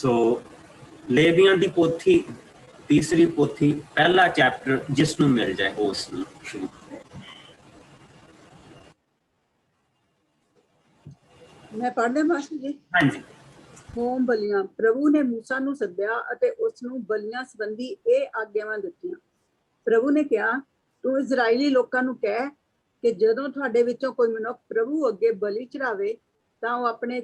सो लेवियां दी पोथी तीसरी पोथी पहला चैप्टर जिसनों मिल जाए उस शुरू। मैं पढ़ दे मास्टर जी। हाँ जी। ਹੋਮ ਬਲੀਆਂ। ਪ੍ਰਭੂ ਨੇ ਮੂਸਾ ਨੂੰ ਸੱਦਿਆ ਅਤੇ ਉਸ ਨੂੰ ਬਲੀਆਂ ਸੰਬੰਧੀ ਇਹ ਆਗਿਆਵਾਂ ਦਿੱਤੀਆਂ। ਪ੍ਰਭੂ ਨੇ ਕਿਹਾ, ਤੂੰ ਇਜ਼ਰਾਈਲੀ ਲੋਕਾਂ ਨੂੰ ਕਹਿ ਕਿ ਜਦੋਂ ਤੁਹਾਡੇ ਵਿੱਚੋਂ ਕੋਈ ਮਨੁੱਖ ਪ੍ਰਭੂ ਅੱਗੇ ਬਲੀ ਚੜਾਵੇ ਤਾਂ ਉਹ ਆਪਣੇ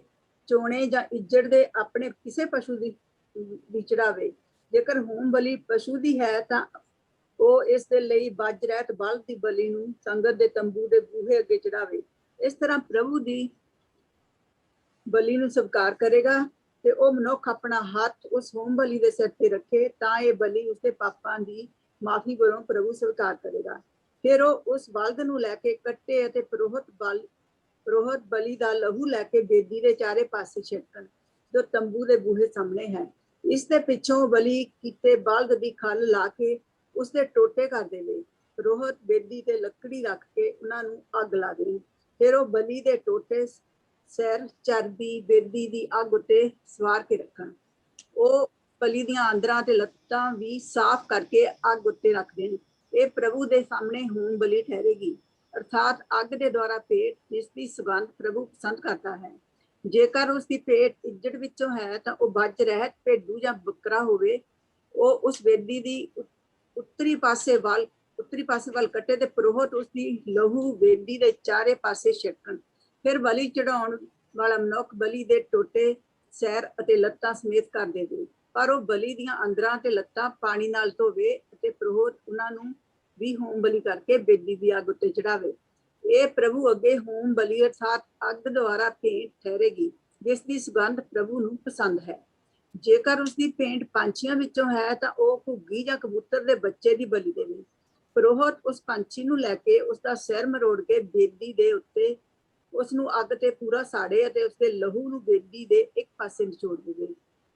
ਚੋਣੇ ਜਾਂ ਇੱਜੜ ਦੇ ਆਪਣੇ ਕਿਸੇ ਪਸ਼ੂ ਦੀ ਚੜਾਵੇ। ਜੇਕਰ ਹੋਮ ਬਲੀ ਪਸ਼ੂ ਦੀ ਹੈ ਤਾਂ ਉਹ ਇਸ ਦੇ ਲਈ ਬੱਜ ਰਹਿਤ ਬਲਦ ਦੀ ਬਲੀ ਨੂੰ ਸੰਗਤ ਦੇ ਤੰਬੂ ਦੇ ਬੂਹੇ ਅੱਗੇ ਚੜਾਵੇ। ਇਸ ਤਰ੍ਹਾਂ ਪ੍ਰਭੂ ਦੀ ਬਲੀ ਨੂੰ ਸਵੀਕਾਰ ਕਰੇਗਾ ਤੇ ਉਹ ਮਨੁੱਖ ਆਪਣਾ ਹੱਥ ਉਸ ਹੋਮ ਬਲੀ ਦੇ ਸਿਰ ਤੇ ਰੱਖੇ ਤਾਂ ਇਹ ਬਲੀ ਉਸਦੇ ਪਾਪਾਂ ਦੀ ਮਾਫੀ ਵਜੋਂ ਪ੍ਰਭੂ ਸਵੀਕਾਰ ਕਰੇਗਾ। ਫਿਰ ਉਹ ਉਸ ਬਲਦ ਨੂੰ ਲੈ ਕੇ ਕੱਟੇ ਅਤੇ ਪੁਰੋਹਿਤ ਬਲੀ ਦਾ ਲਹੂ ਲੈ ਕੇ ਬੇਦੀ ਦੇ ਚਾਰੇ ਪਾਸੇ ਛਿੜਕਣ ਜੋ ਤੰਬੂ ਦੇ ਬੂਹੇ ਸਾਹਮਣੇ ਹੈ। ਇਸ ਦੇ ਪਿੱਛੋਂ ਬਲੀ ਕੀਤੇ ਬਲਦ ਦੀ ਖੱਲ ਲਾ ਕੇ ਉਸਦੇ ਟੋਟੇ ਕਰ ਦੇਵੇ। ਪੁਰੋਹਿਤ ਬੇਦੀ ਤੇ ਲੱਕੜੀ ਰੱਖ ਕੇ ਉਹਨਾਂ ਨੂੰ ਅੱਗ ਲਾ ਦੇਵੇ। ਫਿਰ ਉਹ ਬਲੀ ਦੇ ਟੋਟੇ ਸਿਰ ਚਰਬੀ ਬੇਦੀ ਦੀ ਅੱਗ ਉੱਤੇ ਸਵਾਰ ਕੇ ਰੱਖਣ। ਉਹ ਬਲੀ ਦੀਆਂ ਆਂਦਰਾਂ ਤੇ ਲੱਤਾਂ ਵੀ ਸਾਫ਼ ਕਰਕੇ ਅੱਗ ਉੱਤੇ ਰੱਖ ਦੇਣ। ਇਹ ਪ੍ਰਭੂ ਦੇ ਸਾਹਮਣੇ ਹੋਮ ਬਲੀ ਠਹਿਰੇਗੀ, ਅਰਥਾਤ ਅੱਗ ਦੇ ਦੁਆਰਾ ਭੇਟ ਜਿਸ ਦੀ ਸੁਗੰਧ ਪ੍ਰਭੂ ਪਸੰਦ ਕਰਦਾ ਹੈ। ਜੇਕਰ ਉਸਦੀ ਭੇਟ ਇੱਜੜ ਵਿੱਚੋਂ ਹੈ ਤਾਂ ਉਹ ਬੱਜ ਰਹਿਤ ਭੇਡੂ ਜਾਂ ਬੱਕਰਾ ਹੋਵੇ। ਉਹ ਉਸ ਬੇਦੀ ਦੀ ਉੱਤਰੀ ਪਾਸੇ ਵੱਲ ਕੱਟੇ ਤੇ ਪੁਰੋਹਿਤ ਉਸਦੀ ਲਹੂ ਬੇਦੀ ਦੇ ਚਾਰੇ ਪਾਸੇ ਛਿੜਕਣ। ਫਿਰ ਬਲੀ ਚੜਾਉਣ ਵਾਲਾ ਮਨੁੱਖ ਬਲੀ ਦੇ ਟੋਟੇ ਸਿਰ ਅਤੇ ਲੱਤਾਂ ਸਮੇਤ ਕਰ ਦੇਵੇ, ਪਰ ਉਹ ਬਲੀ ਦੀਆਂ ਅੰਦਰਾਂ ਤੇ ਲੱਤਾਂ ਪਾਣੀ ਨਾਲ ਧੋਵੇ ਅਤੇ ਪੁਰੋਹਿਤ ਉਹਨਾਂ ਨੂੰ ਵੀ ਹੋਮ ਬਲੀ ਕਰਕੇ ਬੇਦੀ ਦੀ ਅੱਗ ਉੱਤੇ ਚੜਾਵੇ। ਇਹ ਪ੍ਰਭੂ ਅੱਗੇ ਹੋਮ ਬਲੀ ਅਰਥਾਤ ਅੱਗ ਦੁਆਰਾ ਭੇਂਟ ਠਹਿਰੇਗੀ ਜਿਸ ਦੀ ਸੁਗੰਧ ਪ੍ਰਭੂ ਨੂੰ ਪਸੰਦ ਹੈ। ਜੇਕਰ ਉਸਦੀ ਭੇਂਟ ਪੰਛੀਆਂ ਵਿੱਚੋਂ ਹੈ ਤਾਂ ਉਹ ਘੁੱਗੀ ਜਾਂ ਕਬੂਤਰ ਦੇ ਬੱਚੇ ਦੀ ਬਲੀ ਦੇਵੇ। ਪੁਰੋਹਿਤ ਉਸ ਪੰਛੀ ਨੂੰ ਲੈ ਕੇ ਉਸਦਾ ਸਿਰ ਮਰੋੜ ਕੇ ਬੇਦੀ ਦੇ ਉੱਤੇ ਉਸ ਨੂੰ ਅੱਗ ਤੇ ਪੂਰਾ ਸਾੜੇ ਅਤੇ ਉਸਦੇ ਲਹੂ ਨੂੰ ਬੇਦੀ ਦੇ ਇੱਕ ਪਾਸੇ ਨਿਚੋੜ ਦੇਵੇ।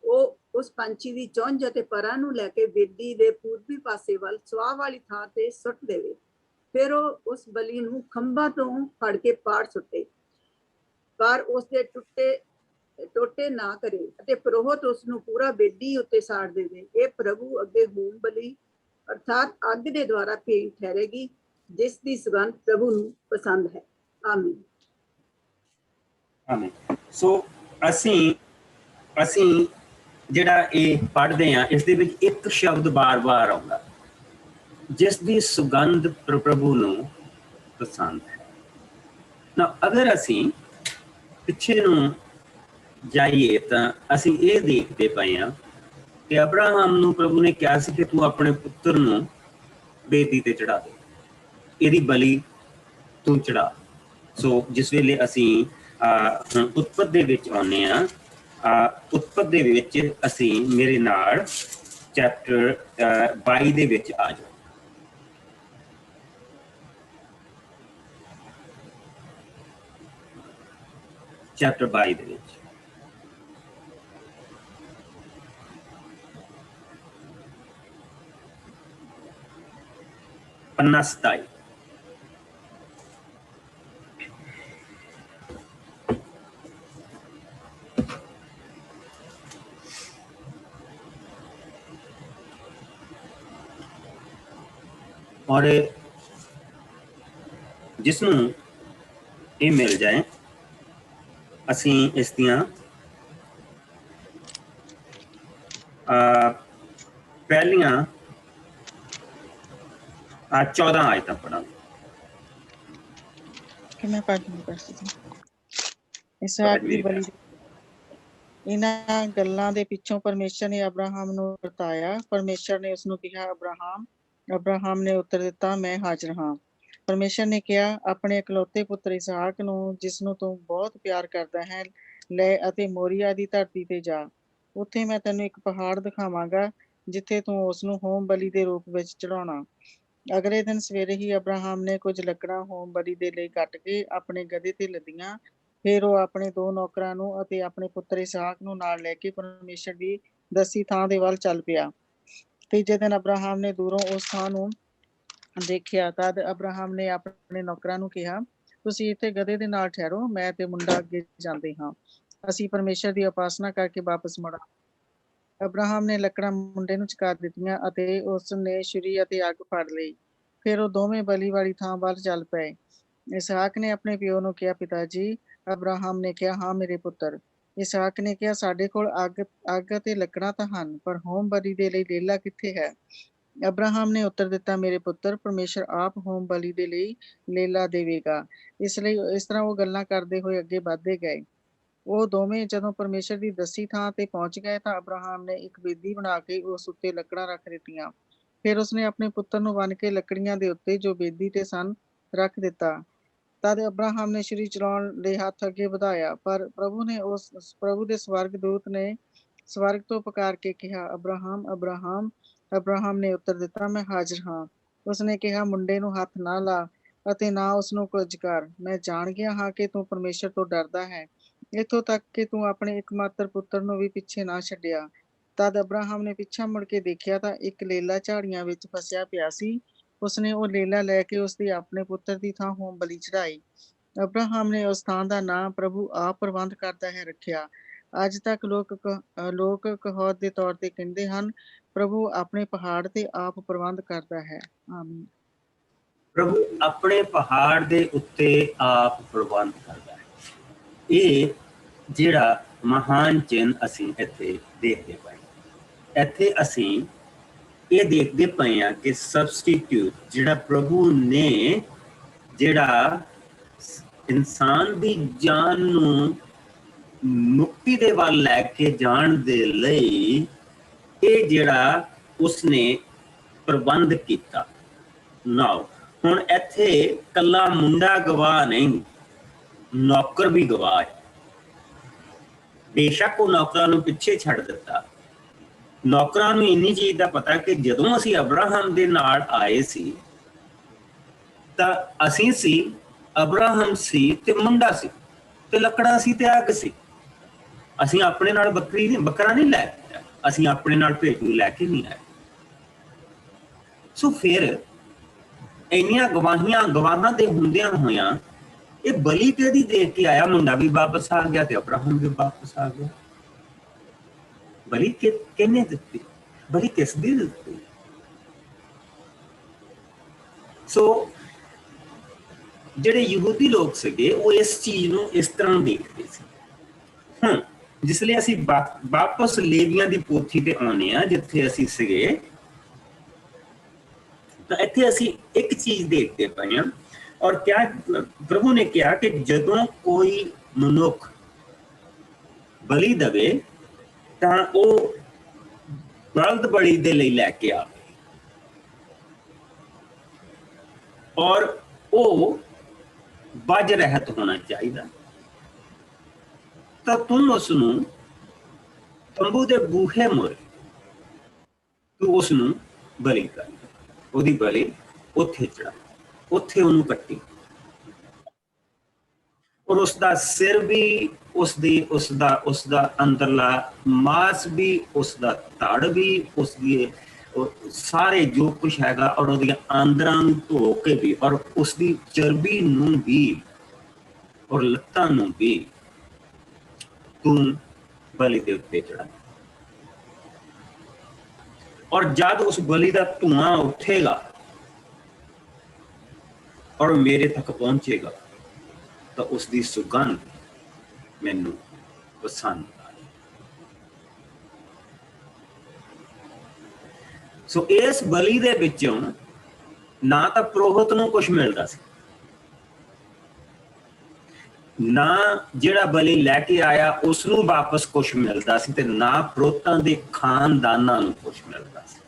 ਉਹ ਉਸ ਪੰਛੀ ਦੀ ਚੁੰਝ ਅਤੇ ਪਰਾਂ ਨੂੰ ਲੈ ਕੇ ਬੇਦੀ ਦੇ ਪੂਰਬੀ ਪਾਸੇ ਵੱਲ ਸੁਆਹ ਵਾਲੀ ਥਾਂ ਤੇ ਸੁੱਟ ਦੇਵੇ। ਫਿਰ ਉਹ ਉਸ ਬਲੀ ਨੂੰ ਖੰਭਾਂ ਤੋਂ ਫੜ ਕੇ ਪਾੜ ਸੁੱਟੇ, ਪਰ ਉਸਦੇ ਟੋਟੇ ਨਾ ਕਰੇ ਅਤੇ ਪੁਰੋਹਿਤ ਉਸ ਨੂੰ ਪੂਰਾ ਬੇਦੀ ਉੱਤੇ ਸਾੜ ਦੇਵੇ। ਇਹ ਪ੍ਰਭੂ ਅੱਗੇ ਹੋਮ ਬਲੀ ਅਰਥਾਤ ਅੱਗ ਦੇ ਦੁਆਰਾ ਭੇਂਟ ਠਹਿਰੇਗੀ ਜਿਸ ਦੀ ਸੁਗੰਧ ਪ੍ਰਭੂ ਨੂੰ ਪਸੰਦ ਹੈ। ਆਮੀਨ। ਆਮੀਨ। ਸੋ ਅਸੀਂ ਜਿਹੜਾ ਇਹ ਪੜ੍ਹਦੇ ਹਾਂ ਇਸ ਦੇ ਵਿੱਚ ਇੱਕ ਸ਼ਬਦ ਬਾਰ-ਬਾਰ ਆਉਂਦਾ ਜਿਸ ਦੀ ਸੁਗੰਧ ਪ੍ਰਭੂ ਨੂੰ ਪਸੰਦ ਹੈ। ਨਾ ਅਗਰ ਅਸੀਂ ਪਿੱਛੇ ਨੂੰ ਜਾਈਏ ਤਾਂ ਅਸੀਂ ਇਹ ਦੇਖਦੇ ਪਏ ਹਾਂ ਕਿ ਅਬਰਾਹਮ ਨੂੰ ਪ੍ਰਭੂ ਨੇ ਕਿਹਾ ਸੀ ਕਿ ਤੂੰ ਆਪਣੇ ਪੁੱਤਰ ਨੂੰ ਬੇਦੀ ਤੇ ਚੜਾ ਦੇ, ਇਹਦੀ ਬਲੀ ਤੂੰ ਚੜਾ। ਸੋ ਜਿਸ ਵੇਲੇ ਅਸੀਂ ਹੁਣ ਉਤਪਤ ਦੇ ਵਿੱਚ ਆਉਂਦੇ ਹਾਂ, ਉਤਪਤ ਦੇ ਵਿੱਚ ਅਸੀਂ ਮੇਰੇ ਨਾਲ ਚੈਪਟਰ 22 ਦੇ ਵਿੱਚ ਆ ਜਾਓ। ਚੈਪਟਰ 22 ਦੇ ਵਿੱਚ पन्ना 27। और जिसनों ये मिल जाए असी इस दियां पहलियां 14 आयतां पढ़ांगे। मैं इसहाक दी बलि इन्हां गल्लां दे पिछों परमेश्वर ने अब्राहम ਨੂੰ ਵਰਤਾਇਆ। परमेश्वर ने उसਨੂੰ ਕਿਹਾ अब्राहम ने उत्तर ਦਿੱਤਾ मैं हाजिर ਹਾਂ। परमेश्वर ने ਕਿਹਾ ਆਪਣੇ ਇਕਲੌਤੇ ਪੁੱਤਰ ਇਸਹਾਕ ਨੂੰ ਜਿਸ ਨੂੰ ਤੂੰ ਬਹੁਤ ਪਿਆਰ ਕਰਦਾ ਹੈ ਲੈ ਅਤੇ ਮੋਰੀਆ ਦੀ ਧਰਤੀ ਤੇ ਜਾ। ਉੱਥੇ ਮੈਂ ਤੈਨੂੰ ਇੱਕ ਪਹਾੜ ਦਿਖਾਵਾਂਗਾ ਜਿੱਥੇ ਤੂੰ ਉਸ ਨੂੰ ਹੋਮ ਬਲੀ ਦੇ ਰੂਪ ਵਿੱਚ ਚੜਾਉਣਾ। ਅਗਲੇ ਦਿਨ ਸਵੇਰੇ ਹੀ ਅਬਰਾਹਮ ਨੇ ਕੁਝ ਲੱਕੜਾਂ ਹੋਮ ਬਲੀ ਦੇ ਲਈ ਕੱਟ ਕੇ ਆਪਣੇ ਗਧੇ ਤੇ ਲੱਦੀਆਂ। ਫਿਰ ਉਹ ਆਪਣੇ 2 ਨੌਕਰਾਂ ਨੂੰ ਅਤੇ ਆਪਣੇ ਪੁੱਤਰ ਇਸਹਾਕ ਨੂੰ ਨਾਲ ਲੈ ਕੇ ਪਰਮੇਸ਼ਰ ਦੀ ਦੱਸੀ ਥਾਂ ਦੇ ਵੱਲ ਚੱਲ ਪਿਆ। ਤੀਜੇ ਦਿਨ ਅਬਰਾਹਮ ਨੇ ਦੂਰੋਂ ਉਸ ਥਾਂ ਨੂੰ ਦੇਖਿਆ। ਤਦ ਅਬਰਾਹਮ ਨੇ ਆਪਣੇ ਨੌਕਰਾਂ ਨੂੰ ਕਿਹਾ, ਤੁਸੀਂ ਇੱਥੇ ਗਧੇ ਦੇ ਨਾਲ ਠਹਿਰੋ, ਮੈਂ ਤੇ ਮੁੰਡਾ ਅੱਗੇ ਜਾਂਦੇ ਹਾਂ। ਅਸੀਂ ਪਰਮੇਸ਼ਰ ਦੀ ਉਪਾਸਨਾ ਕਰਕੇ ਵਾਪਸ ਮੁੜਾਂਗੇ। ਅਬਰਾਹਮ ਨੇ ਲੱਕੜਾਂ ਮੁੰਡੇ ਨੂੰ ਚੁਕਾ ਦਿੱਤੀਆਂ ਅਤੇ ਉਸ ਨੇ ਛੁਰੀ ਅਤੇ ਅੱਗ ਫੜ ਲਈ। ਫਿਰ ਉਹ ਦੋਵੇਂ ਬਲੀ ਵਾਲੀ ਥਾਂ ਵੱਲ ਚੱਲ ਪਏ। ਇਸਹਾਕ ਨੇ ਆਪਣੇ ਪਿਓ ਨੂੰ ਕਿਹਾ, ਪਿਤਾ ਜੀ। ਅਬਰਾਹਮ ਨੇ ਕਿਹਾ, ਹਾਂ ਮੇਰੇ ਪੁੱਤਰ। ਇਸਹਾਕ ਨੇ ਕਿਹਾ, ਸਾਡੇ ਕੋਲ ਅੱਗ ਅਤੇ ਲੱਕੜਾਂ ਤਾਂ ਹਨ, ਪਰ ਹੋਮ ਬਲੀ ਦੇ ਲਈ ਲੇਲਾ ਕਿੱਥੇ ਹੈ? ਅਬਰਾਹਮ ਨੇ ਉੱਤਰ ਦਿੱਤਾ, ਮੇਰੇ ਪੁੱਤਰ, ਪਰਮੇਸ਼ਰ ਆਪ ਹੋਮ ਬਲੀ ਦੇ ਲਈ ਲੇਲਾ ਦੇਵੇਗਾ। ਇਸ ਤਰ੍ਹਾਂ ਉਹ ਗੱਲਾਂ ਕਰਦੇ ਹੋਏ ਅੱਗੇ ਵੱਧਦੇ ਗਏ। ਉਹ ਦੋਵੇਂ ਜਦੋਂ ਪਰਮੇਸ਼ਰ ਦੀ ਦੱਸੀ ਥਾਂ ਤੇ ਪਹੁੰਚ ਗਏ ਤਾਂ ਅਬਰਾਹਮ ਨੇ ਇੱਕ ਵੇਦੀ ਬਣਾ ਕੇ ਉਸ ਉੱਤੇ ਲੱਕੜਾਂ ਰੱਖ ਦਿੱਤੀਆਂ। ਫਿਰ ਉਸਨੇ ਆਪਣੇ ਪੁੱਤਰ ਨੂੰ ਬੰਨ੍ਹ ਕੇ ਲੱਕੜੀਆਂ ਦੇ ਉੱਤੇ ਜੋ ਵੇਦੀ ਤੇ ਸਨ ਰੱਖ ਦਿੱਤਾ। ਤਦ ਅਬਰਾਹਮ ਨੇ ਛੁਰੀ ਚਲਾਉਣ ਲਈ ਹੱਥ ਅੱਗੇ ਵਧਾਇਆ, ਪਰ ਪ੍ਰਭੂ ਦੇ ਸਵਰਗਦੂਤ ਨੇ ਸਵਰਗ ਤੋਂ ਪੁਕਾਰ ਕੇ ਕਿਹਾ, ਅਬਰਾਹਮ, ਅਬਰਾਹਮ। ਅਬਰਾਹਮ ਨੇ ਉੱਤਰ ਦਿੱਤਾ, ਮੈਂ ਹਾਜ਼ਰ ਹਾਂ। ਉਸਨੇ ਕਿਹਾ, ਮੁੰਡੇ ਨੂੰ ਹੱਥ ਨਾ ਲਾ ਅਤੇ ਨਾ ਉਸਨੂੰ ਕੁਝ ਕਰ। ਮੈਂ ਜਾਣ ਗਿਆ ਹਾਂ ਕਿ ਤੂੰ ਪਰਮੇਸ਼ਰ ਤੋਂ ਡਰਦਾ ਹੈ, ਇੱਥੋਂ ਤੱਕ ਕਿ ਤੂੰ ਆਪਣੇ ਇਕਮਾਤਰ ਪੁੱਤਰ ਨੂੰ ਵੀ ਪਿੱਛੇ ਨਾ ਛੱਡਿਆ। ਤਦ ਅਬਰਾਹਮ ਨੇ ਪਿੱਛਾ ਮੁੜ ਕੇ ਦੇਖਿਆ ਤਾਂ ਇੱਕ ਲੇਲਾ ਝਾੜੀਆਂ ਵਿੱਚ ਫਸਿਆ ਪਿਆ ਸੀ। ਉਸਨੇ ਉਹ ਲੇਲਾ ਲੈ ਕੇ ਉਸਦੀ ਆਪਣੇ ਪੁੱਤਰ ਦੀ ਥਾਂ ਹੋਮ ਬਲੀ ਚੜਾਈ। ਅਬਰਾਹਮ ਨੇ ਉਸ ਥਾਂ ਦਾ ਨਾਂ ਪ੍ਰਭੂ ਆਪ ਪ੍ਰਬੰਧ ਕਰਦਾ ਹੈ ਰੱਖਿਆ। ਅੱਜ ਤੱਕ ਲੋਕ ਕਹਾਵਤ ਦੇ ਤੌਰ ਤੇ ਕਹਿੰਦੇ ਹਨ, ਪ੍ਰਭੂ ਆਪਣੇ ਪਹਾੜ ਤੇ ਆਪ ਪ੍ਰਬੰਧ ਕਰਦਾ ਹੈ। ਆਮੀਨ। ਪ੍ਰਭੂ ਆਪਣੇ ਪਹਾੜ ਦੇ ਉੱਤੇ ਆਪ ਪ੍ਰਬੰਧ ਕਰਦਾ ਹੈ। ਇਹ ਜਿਹੜਾ ਮਹਾਨ ਚਿੰਨ੍ਹ ਅਸੀਂ ਇੱਥੇ ਦੇਖਦੇ ਪਏ, ਇੱਥੇ ਅਸੀਂ ਇਹ ਦੇਖਦੇ ਪਏ ਹਾਂ ਕਿ ਸਬਸਟੀਟਿਊਟ ਜਿਹੜਾ ਪ੍ਰਭੂ ਨੇ ਜਿਹੜਾ ਇਨਸਾਨ ਦੀ ਜਾਨ ਨੂੰ ਮੁਕਤੀ ਦੇ ਵੱਲ ਲੈ ਕੇ ਜਾਣ ਦੇ ਲਈ ਇਹ ਜਿਹੜਾ ਉਸਨੇ ਪ੍ਰਬੰਧ ਕੀਤਾ। ਨਾ ਹੁਣ ਇੱਥੇ ਕੱਲਾ ਮੁੰਡਾ ਗਵਾਹ ਨਹੀਂ, ਨੌਕਰ ਵੀ ਗਵਾਹ ਹੈ। ਬੇਸ਼ੱਕ ਉਹ ਨੌਕਰਾਂ ਨੂੰ ਪਿੱਛੇ ਛੱਡ ਦਿੱਤਾ। ਨੌਕਰਾਂ ਨੂੰ ਇੰਨੀ ਚੀਜ਼ ਦਾ ਪਤਾ ਕਿ ਜਦੋਂ ਅਸੀਂ ਅਬਰਾਹਮ ਦੇ ਨਾਲ ਆਏ ਸੀ ਤਾਂ ਅਸੀਂ ਸੀ, ਅਬਰਾਹਮ ਸੀ ਤੇ ਮੁੰਡਾ ਸੀ ਤੇ ਲੱਕੜਾਂ ਸੀ ਤੇ ਅੱਗ ਸੀ। ਅਸੀਂ ਆਪਣੇ ਨਾਲ ਬੱਕਰਾ ਨਹੀਂ ਲੈ ਕੇ ਆਏ, ਅਸੀਂ ਆਪਣੇ ਨਾਲ ਭੇਡੂ ਲੈ ਕੇ ਨਹੀਂ ਆਏ। ਸੋ ਫਿਰ ਇੰਨੀਆਂ ਗਵਾਹਾਂ ਦੇ ਹੁੰਦਿਆਂ ਹੋਇਆਂ ਇਹ ਬਲੀ ਕਿਹਦੀ ਦੇਖ ਕੇ ਆਇਆ? ਮੁੰਡਾ ਵੀ ਵਾਪਸ ਆ ਗਿਆ ਤੇ ਅਬਰਾਹਮ ਵੀ ਵਾਪਸ ਆ ਗਿਆ। ਬਲੀ ਕਿਹਨੇ ਦਿੱਤੀ? ਬਲੀ ਕਿਸ ਦੀ ਦਿੱਤੀ? ਸੋ ਜਿਹੜੇ ਯਹੂਦੀ ਲੋਕ ਸੀਗੇ ਉਹ ਇਸ ਚੀਜ਼ ਨੂੰ ਇਸ ਤਰ੍ਹਾਂ ਦੇਖਦੇ ਸੀ। ਹੁਣ ਜਿਸ ਲਈ ਅਸੀਂ ਵਾਪਸ ਲੇਵੀਆਂ ਦੀ ਪੋਥੀ ਤੇ ਆਉਂਦੇ ਹਾਂ ਜਿੱਥੇ ਅਸੀਂ ਸੀਗੇ, ਤਾਂ ਇੱਥੇ ਅਸੀਂ ਇੱਕ ਚੀਜ਼ ਦੇਖਦੇ ਪਏ ਹਾਂ। ਔਰ ਕਿਆ ਪ੍ਰਭੂ ਨੇ ਕਿਹਾ ਕਿ ਜਦੋਂ ਕੋਈ ਮਨੁੱਖ ਬਲੀ ਦੇਵੇ ਤਾਂ ਉਹ ਬਲਦ ਬਲੀ ਦੇ ਲਈ ਲੈ ਕੇ ਆਵੇ ਔਰ ਉਹ ਵੱਜ ਰਹਿਤ ਹੋਣਾ ਚਾਹੀਦਾ। ਤਾਂ ਤੂੰ ਉਸਨੂੰ ਤੰਬੂ ਦੇ ਬੂਹੇ ਮੁਰੇ ਤੂੰ ਉਸਨੂੰ ਬਲੀ ਕਰ, ਉਹਦੀ ਬਲੀ ਉੱਥੇ ਚੜਾ, ਉੱਥੇ ਉਹਨੂੰ ਕੱਟੀ ਔਰ ਉਸਦਾ ਸਿਰ ਵੀ, ਉਸਦਾ ਅੰਦਰਲਾ ਮਾਸ ਵੀ, ਉਸਦਾ ਧੜ ਵੀ, ਉਸਦੀ ਸਾਰੇ ਜੋ ਕੁਛ ਹੈਗਾ ਔਰ ਉਹਦੀਆਂ ਆਂਦਰਾਂ ਨੂੰ ਧੋ ਕੇ ਵੀ ਔਰ ਉਸਦੀ ਚਰਬੀ ਨੂੰ ਵੀ ਔਰ ਲੱਤਾਂ ਨੂੰ ਵੀ ਤੂੰ ਬਲੀ ਦੇ ਉੱਤੇ ਚੜਾ। ਔਰ ਜਦ ਉਸ ਬਲੀ ਦਾ ਧੂਆਂ ਉੱਠੇਗਾ ਔਰ ਮੇਰੇ ਤੱਕ ਪਹੁੰਚੇਗਾ ਤਾਂ ਉਸਦੀ ਸੁਗੰਧ ਮੈਨੂੰ ਪਸੰਦ ਆਈ। ਸੋ ਇਸ ਬਲੀ ਦੇ ਵਿੱਚੋਂ ਨਾ ਤਾਂ ਪੁਰੋਹਿਤ ਨੂੰ ਕੁਛ ਮਿਲਦਾ ਸੀ, ਨਾ ਜਿਹੜਾ ਬਲੀ ਲੈ ਕੇ ਆਇਆ ਉਸ ਨੂੰ ਵਾਪਸ ਕੁਛ ਮਿਲਦਾ ਸੀ ਤੇ ਨਾ ਪੁਰੋਹਿਤਾਂ ਦੇ ਖਾਨਦਾਨਾਂ ਨੂੰ ਕੁਛ ਮਿਲਦਾ ਸੀ।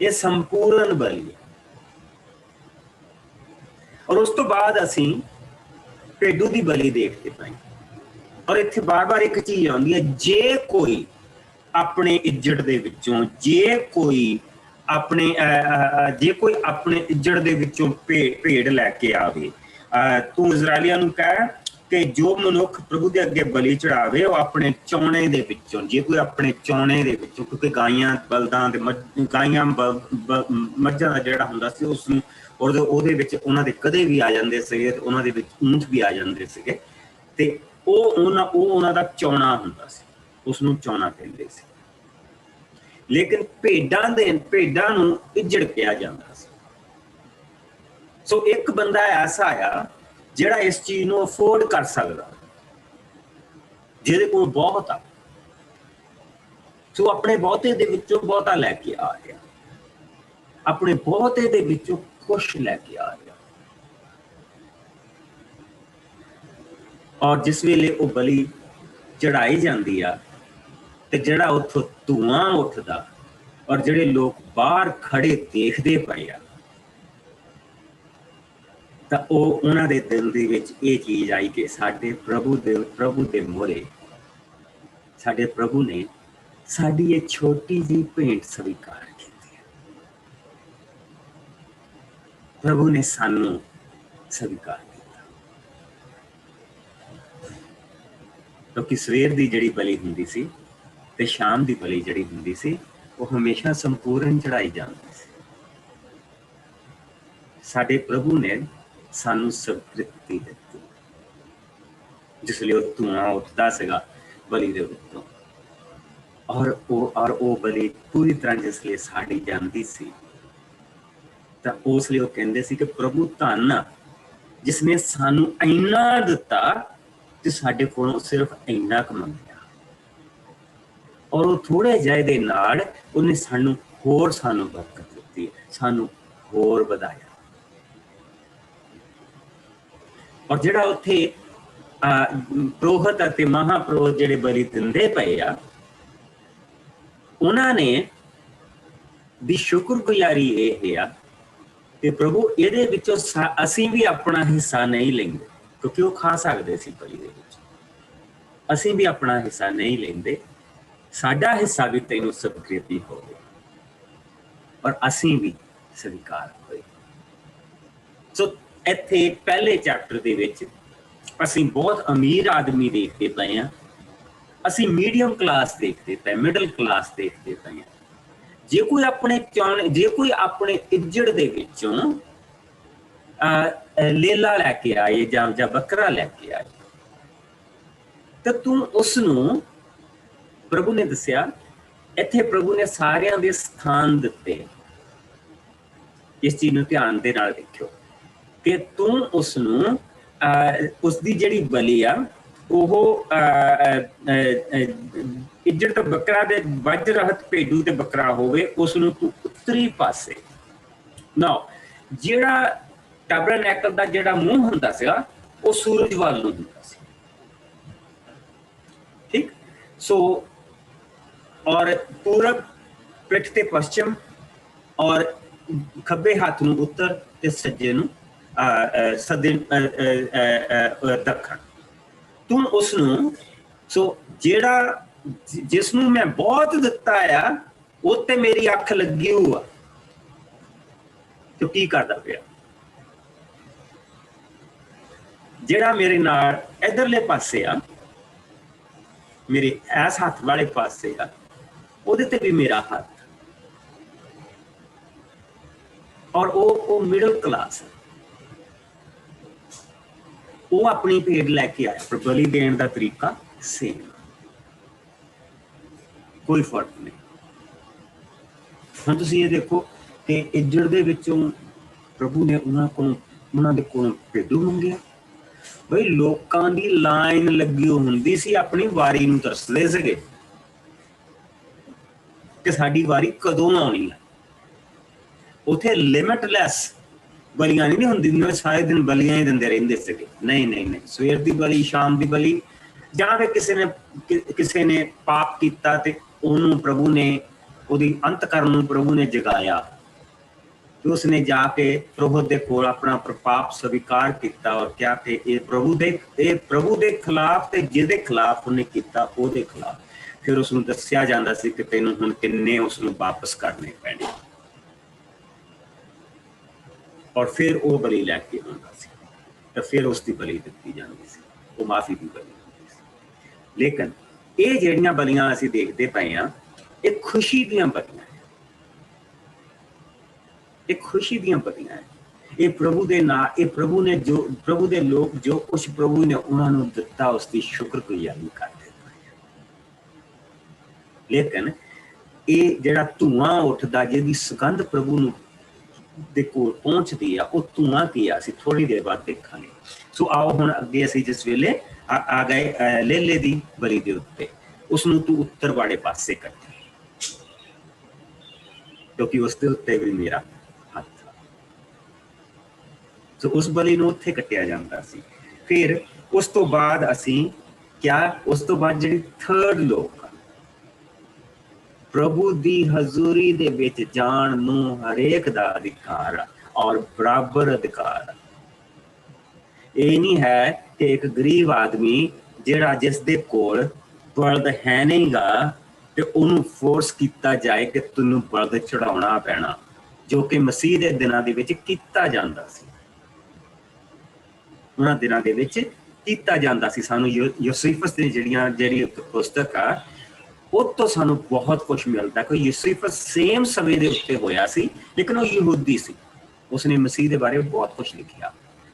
ਇਹ ਸੰਪੂਰਨ ਬਲੀ ਹੈ। ਔਰ ਉਸ ਤੋਂ ਬਾਅਦ ਅਸੀਂ ਭੇਡੂ ਦੀ ਬਲੀ ਦੇਖਦੇ ਪਏ। ਔਰ ਇੱਥੇ ਬਾਰ-ਬਾਰ ਇੱਕ ਚੀਜ਼ ਆਉਂਦੀ ਹੈ, ਜੇ ਕੋਈ ਆਪਣੇ ਇੱਜੜ ਦੇ ਵਿੱਚੋਂ ਜੇ ਕੋਈ ਆਪਣੇ ਇੱਜੜ ਦੇ ਵਿੱਚੋਂ ਭੇਡ ਲੈ ਕੇ ਆਵੇ, ਤੂੰ ਇਜ਼ਰਾਈਲੀਆਂ ਨੂੰ ਕਹਿ ਕਿ ਜੋ ਮਨੁੱਖ ਪ੍ਰਭੂ ਦੇ ਅੱਗੇ ਬਲੀ ਚੜਾਵੇ ਉਹ ਆਪਣੇ ਚੌਣੇ ਦੇ ਵਿੱਚੋਂ, ਜੇ ਕੋਈ ਆਪਣੇ ਚੌਣੇ ਦੇ ਵਿੱਚੋਂ, ਕਿਉਂਕਿ ਗਾਈਆਂ ਬਲਦਾਂ ਦੇ ਮੱਝਾਂ ਦਾ ਜਿਹੜਾ ਹੁੰਦਾ ਸੀ ਉਸ ਨੂੰ ਉਹਦੇ ਵਿੱਚ ਉਹਨਾਂ ਦੇ ਕਦੇ ਵੀ ਆ ਜਾਂਦੇ ਸੀਗੇ ਤੇ ਉਹਨਾਂ ਦੇ ਵਿੱਚ ਊਂਠ ਵੀ ਆ ਜਾਂਦੇ ਸੀਗੇ ਤੇ ਉਹ ਉਹਨਾਂ ਦਾ ਚੌਣਾ ਹੁੰਦਾ ਸੀ। ਉਸਨੂੰ ਚੌਣਾ ਕਹਿੰਦੇ ਸੀ। ਲੇਕਿਨ ਭੇਡਾਂ ਨੂੰ ਇੱਜੜ ਕਿਹਾ ਜਾਂਦਾ ਸੀ। ਸੋ ਇੱਕ ਬੰਦਾ ਐਸਾ ਆ ਜਿਹੜਾ ਇਸ ਚੀਜ਼ ਨੂੰ ਅਫੋਰਡ ਕਰ ਸਕਦਾ, ਜਿਹਦੇ ਕੋਲ ਬਹੁਤ ਆ, ਸੋ ਆਪਣੇ ਬਹੁਤੇ ਦੇ ਵਿੱਚੋਂ ਬਹੁਤਾ ਲੈ ਕੇ ਆ ਗਿਆ, ਆਪਣੇ ਬਹੁਤੇ ਦੇ ਵਿੱਚੋਂ ਕੁਛ ਲੈ ਕੇ ਆ ਗਿਆ। ਔਰ ਜਿਸ ਵੇਲੇ ਉਹ ਬਲੀ ਚੜਾਈ ਜਾਂਦੀ ਆ ਤੇ ਜਿਹੜਾ ਉੱਥੋਂ ਧੂਆਂ ਉੱਠਦਾ ਔਰ ਜਿਹੜੇ ਲੋਕ ਬਾਹਰ ਖੜੇ ਦੇਖਦੇ ਪਏ ਆ, ਤਾਂ ਉਹ ਉਹਨਾਂ ਦੇ ਦਿਲ ਦੇ ਵਿੱਚ ਇਹ ਚੀਜ਼ ਆਈ ਕਿ ਸਾਡੇ ਪ੍ਰਭੂ ਦੇ ਮੋਹਰੇ ਸਾਡੇ ਪ੍ਰਭੂ ਨੇ ਸਾਡੀ ਇਹ ਛੋਟੀ ਜਿਹੀ ਭੇਂਟ ਸਵੀਕਾਰ ਕੀਤੀ ਹੈ। ਪ੍ਰਭੂ ਨੇ ਸਾਨੂੰ ਸਵੀਕਾਰ ਕੀਤਾ, ਕਿਉਂਕਿ ਸਵੇਰ ਦੀ ਜਿਹੜੀ ਬਲੀ ਹੁੰਦੀ ਸੀ ਤੇ ਸ਼ਾਮ ਦੀ ਬਲੀ ਜਿਹੜੀ ਹੁੰਦੀ ਸੀ ਉਹ ਹਮੇਸ਼ਾ ਸੰਪੂਰਨ ਚੜਾਈ ਜਾਂਦੀ ਸੀ। ਸਾਡੇ ਪ੍ਰਭੂ ਨੇ ਸਾਨੂੰ ਸਵੀਕ੍ਰਿਤੀ ਦਿੱਤੀ, ਜਿਸ ਲਈ ਉਹ ਧੂਆਂ ਉੱਠਦਾ ਸੀਗਾ ਬਲੀ ਦੇ ਉੱਤੋਂ, ਔਰ ਉਹ ਬਲੀ ਪੂਰੀ ਤਰ੍ਹਾਂ ਜਿਸ ਲਈ ਸਾੜੀ ਜਾਂਦੀ ਸੀ, ਤਾਂ ਉਸ ਲਈ ਉਹ ਕਹਿੰਦੇ ਸੀ ਕਿ ਪ੍ਰਭੂ ਧੰਨ ਆ ਜਿਸ ਨੇ ਸਾਨੂੰ ਇੰਨਾ ਦਿੱਤਾ ਤੇ ਸਾਡੇ ਕੋਲੋਂ ਸਿਰਫ ਇੰਨਾ ਕੁ ਮੰਗਿਆ, ਔਰ ਉਹ ਥੋੜੇ ਜਿਹੇ ਦੇ ਨਾਲ ਉਹਨੇ ਸਾਨੂੰ ਬਰਕਤ ਦਿੱਤੀ, ਸਾਨੂੰ ਹੋਰ ਵਧਾਇਆ। ਔਰ ਜਿਹੜਾ ਉੱਥੇ ਪ੍ਰੋਹਤ ਅਤੇ ਮਹਾਪ੍ਰੋਹਤ ਜਿਹੜੇ ਬਲੀ ਦਿੰਦੇ ਪਏ ਆ, ਉਹਨਾਂ ਨੇ ਦੀ ਸ਼ੁਕਰਗੁਜ਼ਾਰੀ ਇਹ ਆ ਕਿ ਪ੍ਰਭੂ ਇਹਦੇ ਵਿੱਚੋਂ ਅਸੀਂ ਵੀ ਆਪਣਾ ਹਿੱਸਾ ਨਹੀਂ ਲੈਂਦੇ, ਕਿਉਂਕਿ ਉਹ ਖਾ ਸਕਦੇ ਸੀ ਬਲੀ ਦੇ ਵਿੱਚ, ਅਸੀਂ ਵੀ ਆਪਣਾ ਹਿੱਸਾ ਨਹੀਂ ਲੈਂਦੇ, ਸਾਡਾ ਹਿੱਸਾ ਵੀ ਤੈਨੂੰ ਸਵੀਕ੍ਰਿਤੀ ਹੋਵੇ ਔਰ ਅਸੀਂ ਵੀ ਸਵੀਕਾਰ ਹੋਏ। ਸੋ ਇੱਥੇ ਪਹਿਲੇ ਚੈਪਟਰ ਦੇ ਵਿੱਚ ਅਸੀਂ ਬਹੁਤ ਅਮੀਰ ਆਦਮੀ ਦੇਖਦੇ ਪਏ ਹਾਂ, ਅਸੀਂ ਮੀਡੀਅਮ ਕਲਾਸ ਦੇਖਦੇ ਪਏ, ਮਿਡਲ ਕਲਾਸ ਦੇਖਦੇ ਪਏ ਹਾਂ। ਜੇ ਕੋਈ ਆਪਣੇ ਇੱਜੜ ਦੇ ਵਿੱਚੋਂ ਲੇਲਾ ਲੈ ਕੇ ਆਏ ਜਾਂ ਬੱਕਰਾ ਲੈ ਕੇ ਆਏ, ਤਾਂ ਤੂੰ ਉਸਨੂੰ, ਪ੍ਰਭੂ ਨੇ ਦੱਸਿਆ ਇੱਥੇ, ਪ੍ਰਭੂ ਨੇ ਸਾਰਿਆਂ ਦੇ ਸਥਾਨ ਦਿੱਤੇ। ਇਸ ਚੀਜ਼ ਨੂੰ ਧਿਆਨ ਦੇ ਨਾਲ ਦੇਖਿਓ ਕਿ ਤੂੰ ਉਸਨੂੰ ਉਸਦੀ ਜਿਹੜੀ ਬਲੀ ਆ ਉਹ ਇੱਜੜ ਤਾਂ ਬੱਕਰਾ ਦੇ ਵੱਜ ਰਹਿਤ ਭੇਡੂ ਤੇ ਬੱਕਰਾ ਹੋਵੇ, ਉਸਨੂੰ ਤੂੰ ਉੱਤਰੀ ਪਾਸੇ ਨਾ, ਜਿਹੜਾ ਟੈਬਰਨੈਕਲ ਦਾ ਜਿਹੜਾ ਮੂੰਹ ਹੁੰਦਾ ਸੀਗਾ ਉਹ ਸੂਰਜ ਵੱਲ ਨੂੰ ਹੁੰਦਾ ਸੀ, ਠੀਕ। ਸੋ ਔਰ ਪੂਰਬ, ਪਿੱਠ ਤੇ ਪੱਛਮ, ਔਰ ਖੱਬੇ ਹੱਥ ਨੂੰ ਉੱਤਰ ਤੇ ਸੱਜੇ ਨੂੰ ਦੱਖਣ। ਤੂੰ ਉਸਨੂੰ, ਸੋ ਜਿਹੜਾ ਜਿਸ ਨੂੰ ਮੈਂ ਬਹੁਤ ਦਿੱਤਾ ਆ ਉਹ ਤੇ ਮੇਰੀ ਅੱਖ ਲੱਗੀ ਹੋਈ ਆ, ਤੇ ਕੀ ਕਰਦਾ ਪਿਆ? ਜਿਹੜਾ ਮੇਰੇ ਨਾਲ ਇਧਰਲੇ ਪਾਸੇ ਆ, ਮੇਰੇ ਇਸ ਹੱਥ ਵਾਲੇ ਪਾਸੇ ਆ, ਉਹਦੇ ਤੇ ਵੀ ਮੇਰਾ ਹੱਥ, ਔਰ ਉਹ ਮਿਡਲ ਕਲਾਸ, ਉਹ ਆਪਣੀ ਭੇਡ ਲੈ ਕੇ ਆਇਆ, ਪਰ ਬਲੀ ਦੇਣ ਦਾ ਤਰੀਕਾ ਸੇਮ, ਕੋਈ ਫਰਕ ਨਹੀਂ। ਹੁਣ ਤੁਸੀਂ ਇਹ ਦੇਖੋ ਕਿ ਇੱਜੜ ਦੇ ਵਿੱਚੋਂ ਪ੍ਰਭੂ ਨੇ ਉਹਨਾਂ ਦੇ ਕੋਲੋਂ ਭੇਡੂ ਮੰਗਿਆ। ਬਈ ਲੋਕਾਂ ਦੀ ਲਾਈਨ ਲੱਗੀ ਹੁੰਦੀ ਸੀ, ਆਪਣੀ ਵਾਰੀ ਨੂੰ ਤਰਸਦੇ ਸੀਗੇ ਕਿ ਸਾਡੀ ਵਾਰੀ ਕਦੋਂ ਆਉਣੀ ਹੈ। ਉੱਥੇ ਲਿਮਿਟਲੈਸ ਬਲੀਆਂ ਨਹੀਂ ਹੁੰਦੀ, ਸਾਰੇ ਦਿਨ ਬਲੀਆਂ ਹੀ ਦਿੰਦੇ ਰਹਿੰਦੇ ਸੀਗੇ। ਨਹੀਂ, ਸਵੇਰ ਦੀ ਬਲੀ, ਸ਼ਾਮ ਦੀ ਬਲੀ, ਜਾਂ ਫਿਰ ਕਿਸੇ ਨੇ ਪਾਪ ਕੀਤਾ ਤੇ ਉਹਨੂੰ ਪ੍ਰਭੂ ਨੇ, ਉਹਦੀ ਅੰਤ ਕਰਨ ਨੂੰ ਪ੍ਰਭੂ ਨੇ ਜਗਾਇਆ, ਤੇ ਉਸਨੇ ਜਾ ਕੇ ਪ੍ਰਭੂ ਦੇ ਕੋਲ ਆਪਣਾ ਪਾਪ ਸਵੀਕਾਰ ਕੀਤਾ ਔਰ ਕਿਹਾ ਕਿ ਇਹ ਪ੍ਰਭੂ ਦੇ ਖਿਲਾਫ, ਤੇ ਜਿਹਦੇ ਖਿਲਾਫ ਉਹਨੇ ਕੀਤਾ ਉਹਦੇ ਖਿਲਾਫ। ਫਿਰ ਉਸਨੂੰ ਦੱਸਿਆ ਜਾਂਦਾ ਸੀ ਕਿ ਤੈਨੂੰ ਹੁਣ ਕਿੰਨੇ ਉਸਨੂੰ ਵਾਪਸ ਕਰਨੇ ਪੈਣੇ, ਔਰ ਫਿਰ ਉਹ ਬਲੀ ਲੈ ਕੇ ਆਉਂਦਾ ਸੀ, ਤਾਂ ਫਿਰ ਉਸਦੀ ਬਲੀ ਦਿੱਤੀ ਜਾਂਦੀ ਸੀ, ਉਹ ਮਾਫੀ ਦੀ ਬਲੀ ਹੁੰਦੀ ਸੀ। ਲੇਕਿਨ ਇਹ ਜਿਹੜੀਆਂ ਬਲੀਆਂ ਅਸੀਂ ਦੇਖਦੇ ਪਏ ਹਾਂ, ਇਹ ਖੁਸ਼ੀ ਦੀਆਂ ਬਲੀਆਂ, ਇਹ ਖੁਸ਼ੀ ਦੀਆਂ ਬਲੀਆਂ ਹੈ। ਇਹ ਪ੍ਰਭੂ ਦੇ ਨਾਂ, ਇਹ ਪ੍ਰਭੂ ਨੇ ਜੋ, ਪ੍ਰਭੂ ਦੇ ਲੋਕ ਜੋ ਕੁਛ ਪ੍ਰਭੂ ਨੇ ਉਹਨਾਂ ਨੂੰ ਦਿੱਤਾ, ਉਸਦੀ ਸ਼ੁਕਰਗੁਜ਼ਾਰੀ ਕਰਦੇ ਪਏ। ਲੇਕਿਨ ਇਹ ਜਿਹੜਾ ਧੂਆਂ ਉੱਠਦਾ, ਜਿਹਦੀ ਸੁਗੰਧ ਪ੍ਰਭੂ ਨੂੰ ਦੇ ਕੋਲ ਪਹੁੰਚਦੀ ਆ, ਉਹ ਧੂਆਂ ਕੀ ਆ ਅਸੀਂ ਥੋੜੀ ਦੇਰ ਬਾਅਦ ਦੇਖਾਂਗੇ। ਸੋ ਆਓ ਹੁਣ ਅੱਗੇ ਅਸੀਂ ਜਿਸ ਵੇਲੇ ਆ ਗਏ ਲੇਲੇ ਦੀ ਬਲੀ ਦੇ ਉੱਤੇ, ਉਸਨੂੰ ਤੂੰ ਉੱਤਰ ਵਾਲੇ ਪਾਸੇ ਕੱਟ, ਕਿਉਂਕਿ ਉਸ ਦੇ ਉੱਤੇ ਵੀ ਮੇਰਾ ਹੱਥ। ਸੋ ਉਸ ਬਲੀ ਨੂੰ ਉੱਥੇ ਕੱਟਿਆ ਜਾਂਦਾ ਸੀ। ਫਿਰ ਉਸ ਤੋਂ ਬਾਅਦ ਅਸੀਂ ਉਸ ਤੋਂ ਬਾਅਦ ਜਿਹੜੀ ਥਰਡ ਲੋਕ ਪ੍ਰਭੂ ਦੀ ਹਜ਼ੂਰੀ ਦੇ ਵਿੱਚ ਜਾਣ ਨੂੰ ਹਰੇਕ ਦਾ ਅਧਿਕਾਰ ਔਰ ਬਰਾਬਰ ਅਧਿਕਾਰ। ਇਹ ਨਹੀਂ ਹੈ ਕਿ ਇੱਕ ਗਰੀਬ ਆਦਮੀ ਜਿਹੜਾ ਜਿਸ ਦੇ ਕੋਲ ਬਲਦ ਹੈ ਨਹੀਂਗਾ ਤੇ ਉਹਨੂੰ ਫੋਰਸ ਕੀਤਾ ਜਾਏ ਕਿ ਤੈਨੂੰ ਬਲਦ ਚੜਾਉਣਾ ਪੈਣਾ, ਜੋ ਕਿ ਮਸੀਹ ਦੇ ਦਿਨਾਂ ਦੇ ਵਿੱਚ ਕੀਤਾ ਜਾਂਦਾ ਸੀ। ਉਹਨਾਂ ਦਿਨਾਂ ਦੇ ਵਿੱਚ ਕੀਤਾ ਜਾਂਦਾ ਸੀ। ਸਾਨੂੰ ਯੂਸੇਫਸ ਦੀ ਜਿਹੜੀ ਪੁਸਤਕ ਆ, ਉਹ ਤੋਂ ਸਾਨੂੰ ਬਹੁਤ ਕੁਝ ਮਿਲਦਾ ਕਿ ਯੂਸੇਫਸ ਸੇਮ ਸਮੇਂ ਦੇ ਉੱਤੇ ਹੋਇਆ ਸੀ, ਲੇਕਿਨ ਉਹ ਯਹੂਦੀ ਸੀ। ਉਸਨੇ ਮਸੀਹ ਦੇ ਬਾਰੇ ਬਹੁਤ ਕੁਝ ਲਿਖਿਆ,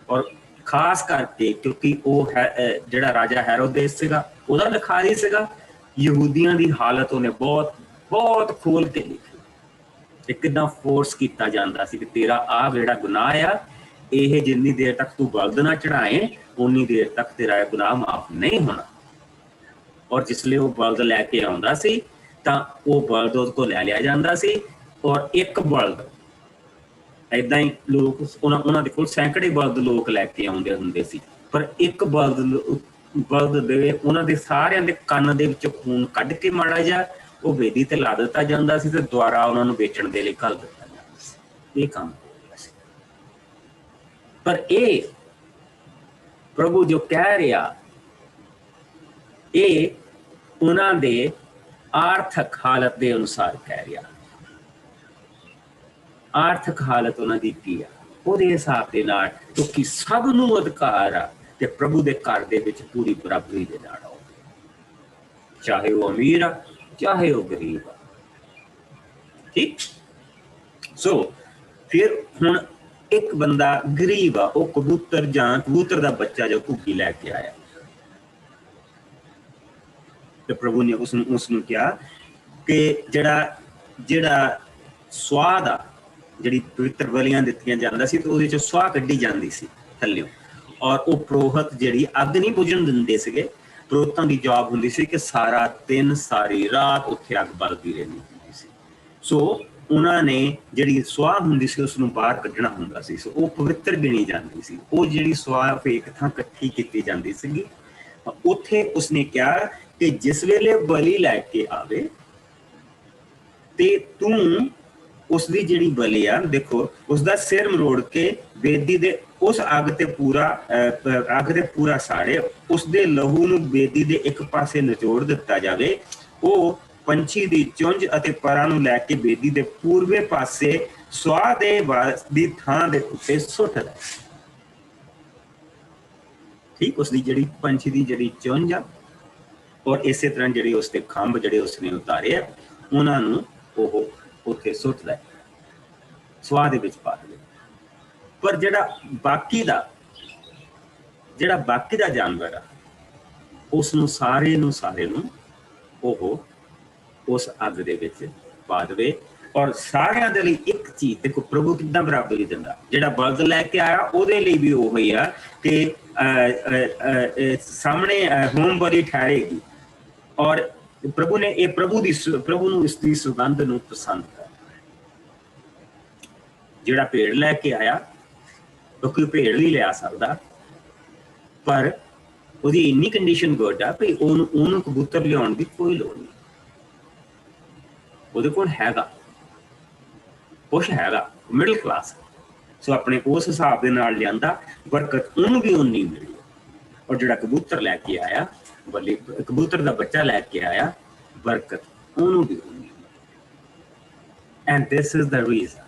ਔਰ ਖਾਸ ਕਰਕੇ ਕਿਉਂਕਿ ਉਹ ਜਿਹੜਾ ਰਾਜਾ ਹੈਰੋਦੇਸ ਸੀਗਾ, ਉਹਦਾ ਲਿਖਾਰੀ ਸੀਗਾ। ਯਹੂਦੀਆਂ ਦੀ ਹਾਲਤ ਉਹਨੇ ਬਹੁਤ ਖੋਲ ਕੇ ਲਿਖੀ ਤੇ ਕਿੱਦਾਂ ਫੋਰਸ ਕੀਤਾ ਜਾਂਦਾ ਸੀ ਕਿ ਤੇਰਾ ਆਹ ਜਿਹੜਾ ਗੁਨਾਹ ਆ, ਇਹ ਜਿੰਨੀ ਦੇਰ ਤੱਕ ਤੂੰ ਬਲਦ ਨਾ ਚੜਾਏ ਉਨੀ ਦੇਰ ਤੱਕ ਤੇਰਾ ਗੁਨਾਹ ਮਾਫ ਨਹੀਂ ਹੋਣਾ। ਔਰ ਜਿਸਲੇ ਉਹ ਬਲਦ ਲੈ ਕੇ ਆਉਂਦਾ ਸੀ ਤਾਂ ਉਹ ਬਲਦ ਉਹਦੇ ਕੋਲ ਲੈ ਲਿਆ ਜਾਂਦਾ ਸੀ, ਔਰ ਇੱਕ ਬਲਦ ਏਦਾਂ ਹੀ ਲੋਕ ਉਹਨਾਂ ਦੇ ਕੋਲ ਸੈਂਕੜੇ ਬਲਦ ਲੋਕ ਲੈ ਕੇ ਆਉਂਦੇ ਹੁੰਦੇ ਸੀ, ਪਰ ਇੱਕ ਬਲਦ ਦੇ ਉਹਨਾਂ ਦੇ ਸਾਰਿਆਂ ਦੇ ਕੰਨ ਦੇ ਵਿੱਚੋਂ ਖੂਨ ਕੱਢ ਕੇ ਮਾੜਾ ਜਿਹਾ ਉਹ ਵੇਦੀ ਤੇ ਲਾ ਦਿੱਤਾ ਜਾਂਦਾ ਸੀ ਤੇ ਦੁਬਾਰਾ ਉਹਨਾਂ ਨੂੰ ਵੇਚਣ ਦੇ ਲਈ ਘੱਲ ਦਿੱਤਾ ਜਾਂਦਾ ਸੀ। ਇਹ ਕੰਮ ਹੋ ਗਿਆ ਸੀ। ਪਰ ਇਹ ਪ੍ਰਭੂ ਜੋ ਕਹਿ ਰਿਹਾ, ਇਹ ਉਹਨਾਂ ਦੇ ਆਰਥਿਕ ਹਾਲਤ ਦੇ ਅਨੁਸਾਰ ਕਹਿ ਰਿਹਾ। ਆਰਥਿਕ ਹਾਲਤ ਉਹਨਾਂ ਦੀ ਕੀ ਆ, ਉਹਦੇ ਹਿਸਾਬ ਦੇ ਨਾਲ, ਕਿਉਂਕਿ ਸਭ ਨੂੰ ਅਧਿਕਾਰ ਆ ਤੇ ਪ੍ਰਭੂ ਦੇ ਘਰ ਦੇ ਵਿੱਚ ਪੂਰੀ ਬਰਾਬਰੀ ਦੇ ਨਾਲ ਆਓ, ਚਾਹੇ ਉਹ ਅਮੀਰ ਆ ਚਾਹੇ ਉਹ ਗਰੀਬ ਆ। ਠੀਕ। ਸੋ ਫਿਰ ਹੁਣ ਇੱਕ ਬੰਦਾ ਗਰੀਬ ਆ, ਉਹ ਕਬੂਤਰ ਦਾ ਬੱਚਾ ਜੋ ਘੁੱਗੀ ਲੈ ਕੇ ਆਇਆ ਤੇ ਪ੍ਰਭੂ ਨੇ ਉਸਨੂੰ ਕਿਹਾ ਕਿ ਜਿਹੜਾ ਸਵਾਦ ਆ, ਜਿਹੜੀ ਪਵਿੱਤਰ ਬਲੀਆਂ ਦਿੱਤੀਆਂ ਜਾਂਦਾ ਸੀ ਤੇ ਉਹਦੇ ਚੋਂ ਸਵਾਹ ਕੱਢੀ ਜਾਂਦੀ ਸੀ ਥੱਲਿਓਂ, ਔਰ ਉਹ ਪ੍ਰੋਹਤ ਜਿਹੜੀ ਅੱਗ ਨਹੀਂ ਬੁਝਣ ਦਿੰਦੇ ਸੀਗੇ। ਪ੍ਰੋਹਤਾਂ ਦੀ ਜੌਬ ਹੁੰਦੀ ਸੀ ਕਿ ਸਾਰਾ ਦਿਨ ਸਾਰੀ ਰਾਤ ਉੱਥੇ ਅੱਗ ਬਲਦੀ ਰਹਿੰਦੀ ਹੁੰਦੀ ਸੀ। ਸੋ ਉਹਨਾਂ ਨੇ ਜਿਹੜੀ ਸਵਾਹ ਹੁੰਦੀ ਸੀ ਉਸਨੂੰ ਬਾਹਰ ਕੱਢਣਾ ਹੁੰਦਾ ਸੀ। ਸੋ ਉਹ ਪਵਿੱਤਰ ਗਿਣੀ ਜਾਂਦੀ ਸੀ। ਉਹ ਜਿਹੜੀ ਸਵਾਹ ਇੱਕ ਥਾਂ ਇਕੱਠੀ ਕੀਤੀ ਜਾਂਦੀ ਸੀਗੀ। ਉੱਥੇ ਉਸਨੇ ਕਿਹਾ ਕਿ ਜਿਸ ਵੇਲੇ ਬਲੀ ਲੈ ਕੇ ਆਵੇ ਤੇ ਤੂੰ ਉਸਦੀ ਜਿਹੜੀ ਬਲੀ ਆ, ਦੇਖੋ ਉਸਦਾ ਸਿਰ ਮਰੋੜ ਕੇ ਬੇਦੀ ਦੇ ਉਸ ਅੱਗ ਤੇ ਪੂਰਾ ਸਾੜੇ, ਉਸਦੇ ਲਹੂ ਨੂੰ ਬੇਦੀ ਦੇ ਇੱਕ ਪਾਸੇ ਨਿਚੋੜ ਦਿੱਤਾ ਜਾਵੇ। ਉਹ ਪੰਛੀ ਦੀ ਚੁੰਝ ਅਤੇ ਪਰਾਂ ਨੂੰ ਲੈ ਕੇ ਬੇਦੀ ਦੇ ਪੂਰਬੇ ਪਾਸੇ ਸਵਾਹ ਦੀ ਥਾਂ ਦੇ ਉੱਤੇ ਸੁੱਟ ਲੈ। ਠੀਕ। ਉਸਦੀ ਜਿਹੜੀ ਪੰਛੀ ਦੀ ਜਿਹੜੀ ਚੁੰਝ ਆ, ਔਰ ਇਸੇ ਤਰ੍ਹਾਂ ਜਿਹੜੇ ਉਸਦੇ ਖੰਭ ਜਿਹੜੇ ਉਸਨੇ ਉਤਾਰੇ ਆ, ਉਹਨਾਂ ਨੂੰ ਉਹ ਉੱਥੇ ਸੁੱਟ ਲੈ, ਸਵਾਹ ਦੇ ਵਿੱਚ ਪਾ ਦੇ। ਪਰ ਜਿਹੜਾ ਬਾਕੀ ਦਾ ਜਾਨਵਰ ਆ, ਉਸਨੂੰ ਸਾਰੇ ਨੂੰ ਉਹ ਉਸ ਅੱਗ ਦੇ ਵਿੱਚ ਪਾ ਦੇਵੇ। ਔਰ ਸਾਰਿਆਂ ਦੇ ਲਈ ਇੱਕ ਚੀਜ਼ ਦੇਖੋ, ਪ੍ਰਭੂ ਕਿੱਦਾਂ ਬਰਾਬਰੀ ਦਿੰਦਾ। ਜਿਹੜਾ ਬਲਦ ਲੈ ਕੇ ਆਇਆ ਉਹਦੇ ਲਈ ਵੀ ਉਹ ਹੀ ਆ ਕਿ ਸਾਹਮਣੇ ਹੋਮ ਬਲੀ ਠਹਿਰੇਗੀ। ਔਰ ਪ੍ਰਭੂ ਨੂੰ ਇਸ ਦੀ ਸੁਗੰਧ ਨੂੰ ਪਸੰਦ ਹੈ। ਜਿਹੜਾ ਭੇਡ ਲੈ ਕੇ ਆਇਆ, ਕਿਉਂਕਿ ਭੇਡ ਨਹੀਂ ਲਿਆ ਸਕਦਾ, ਪਰ ਉਹਦੀ ਇੰਨੀ ਕੰਡੀਸ਼ਨ ਗੁੱਡ ਆ ਵੀ ਉਹਨੂੰ ਕਬੂਤਰ ਲਿਆਉਣ ਦੀ ਕੋਈ ਲੋੜ ਨਹੀਂ। ਉਹਦੇ ਕੋਲ ਹੈਗਾ, ਕੁਛ ਹੈਗਾ, ਮਿਡਲ ਕਲਾਸ। ਸੋ ਆਪਣੇ ਉਸ ਹਿਸਾਬ ਦੇ ਨਾਲ ਲਿਆਂਦਾ, ਬਰਕਤ ਉਹਨੂੰ ਵੀ ਉਨੀ ਮਿਲੀ। ਔਰ ਜਿਹੜਾ ਕਬੂਤਰ ਲੈ ਕੇ ਆਇਆ, ਕਬੂਤਰ ਦਾ ਬੱਚਾ ਲੈ ਕੇ ਆਇਆ, ਬਰਕਤ ਉਹਨੂੰ ਵੀ ਉਨੀ। And this is the reason.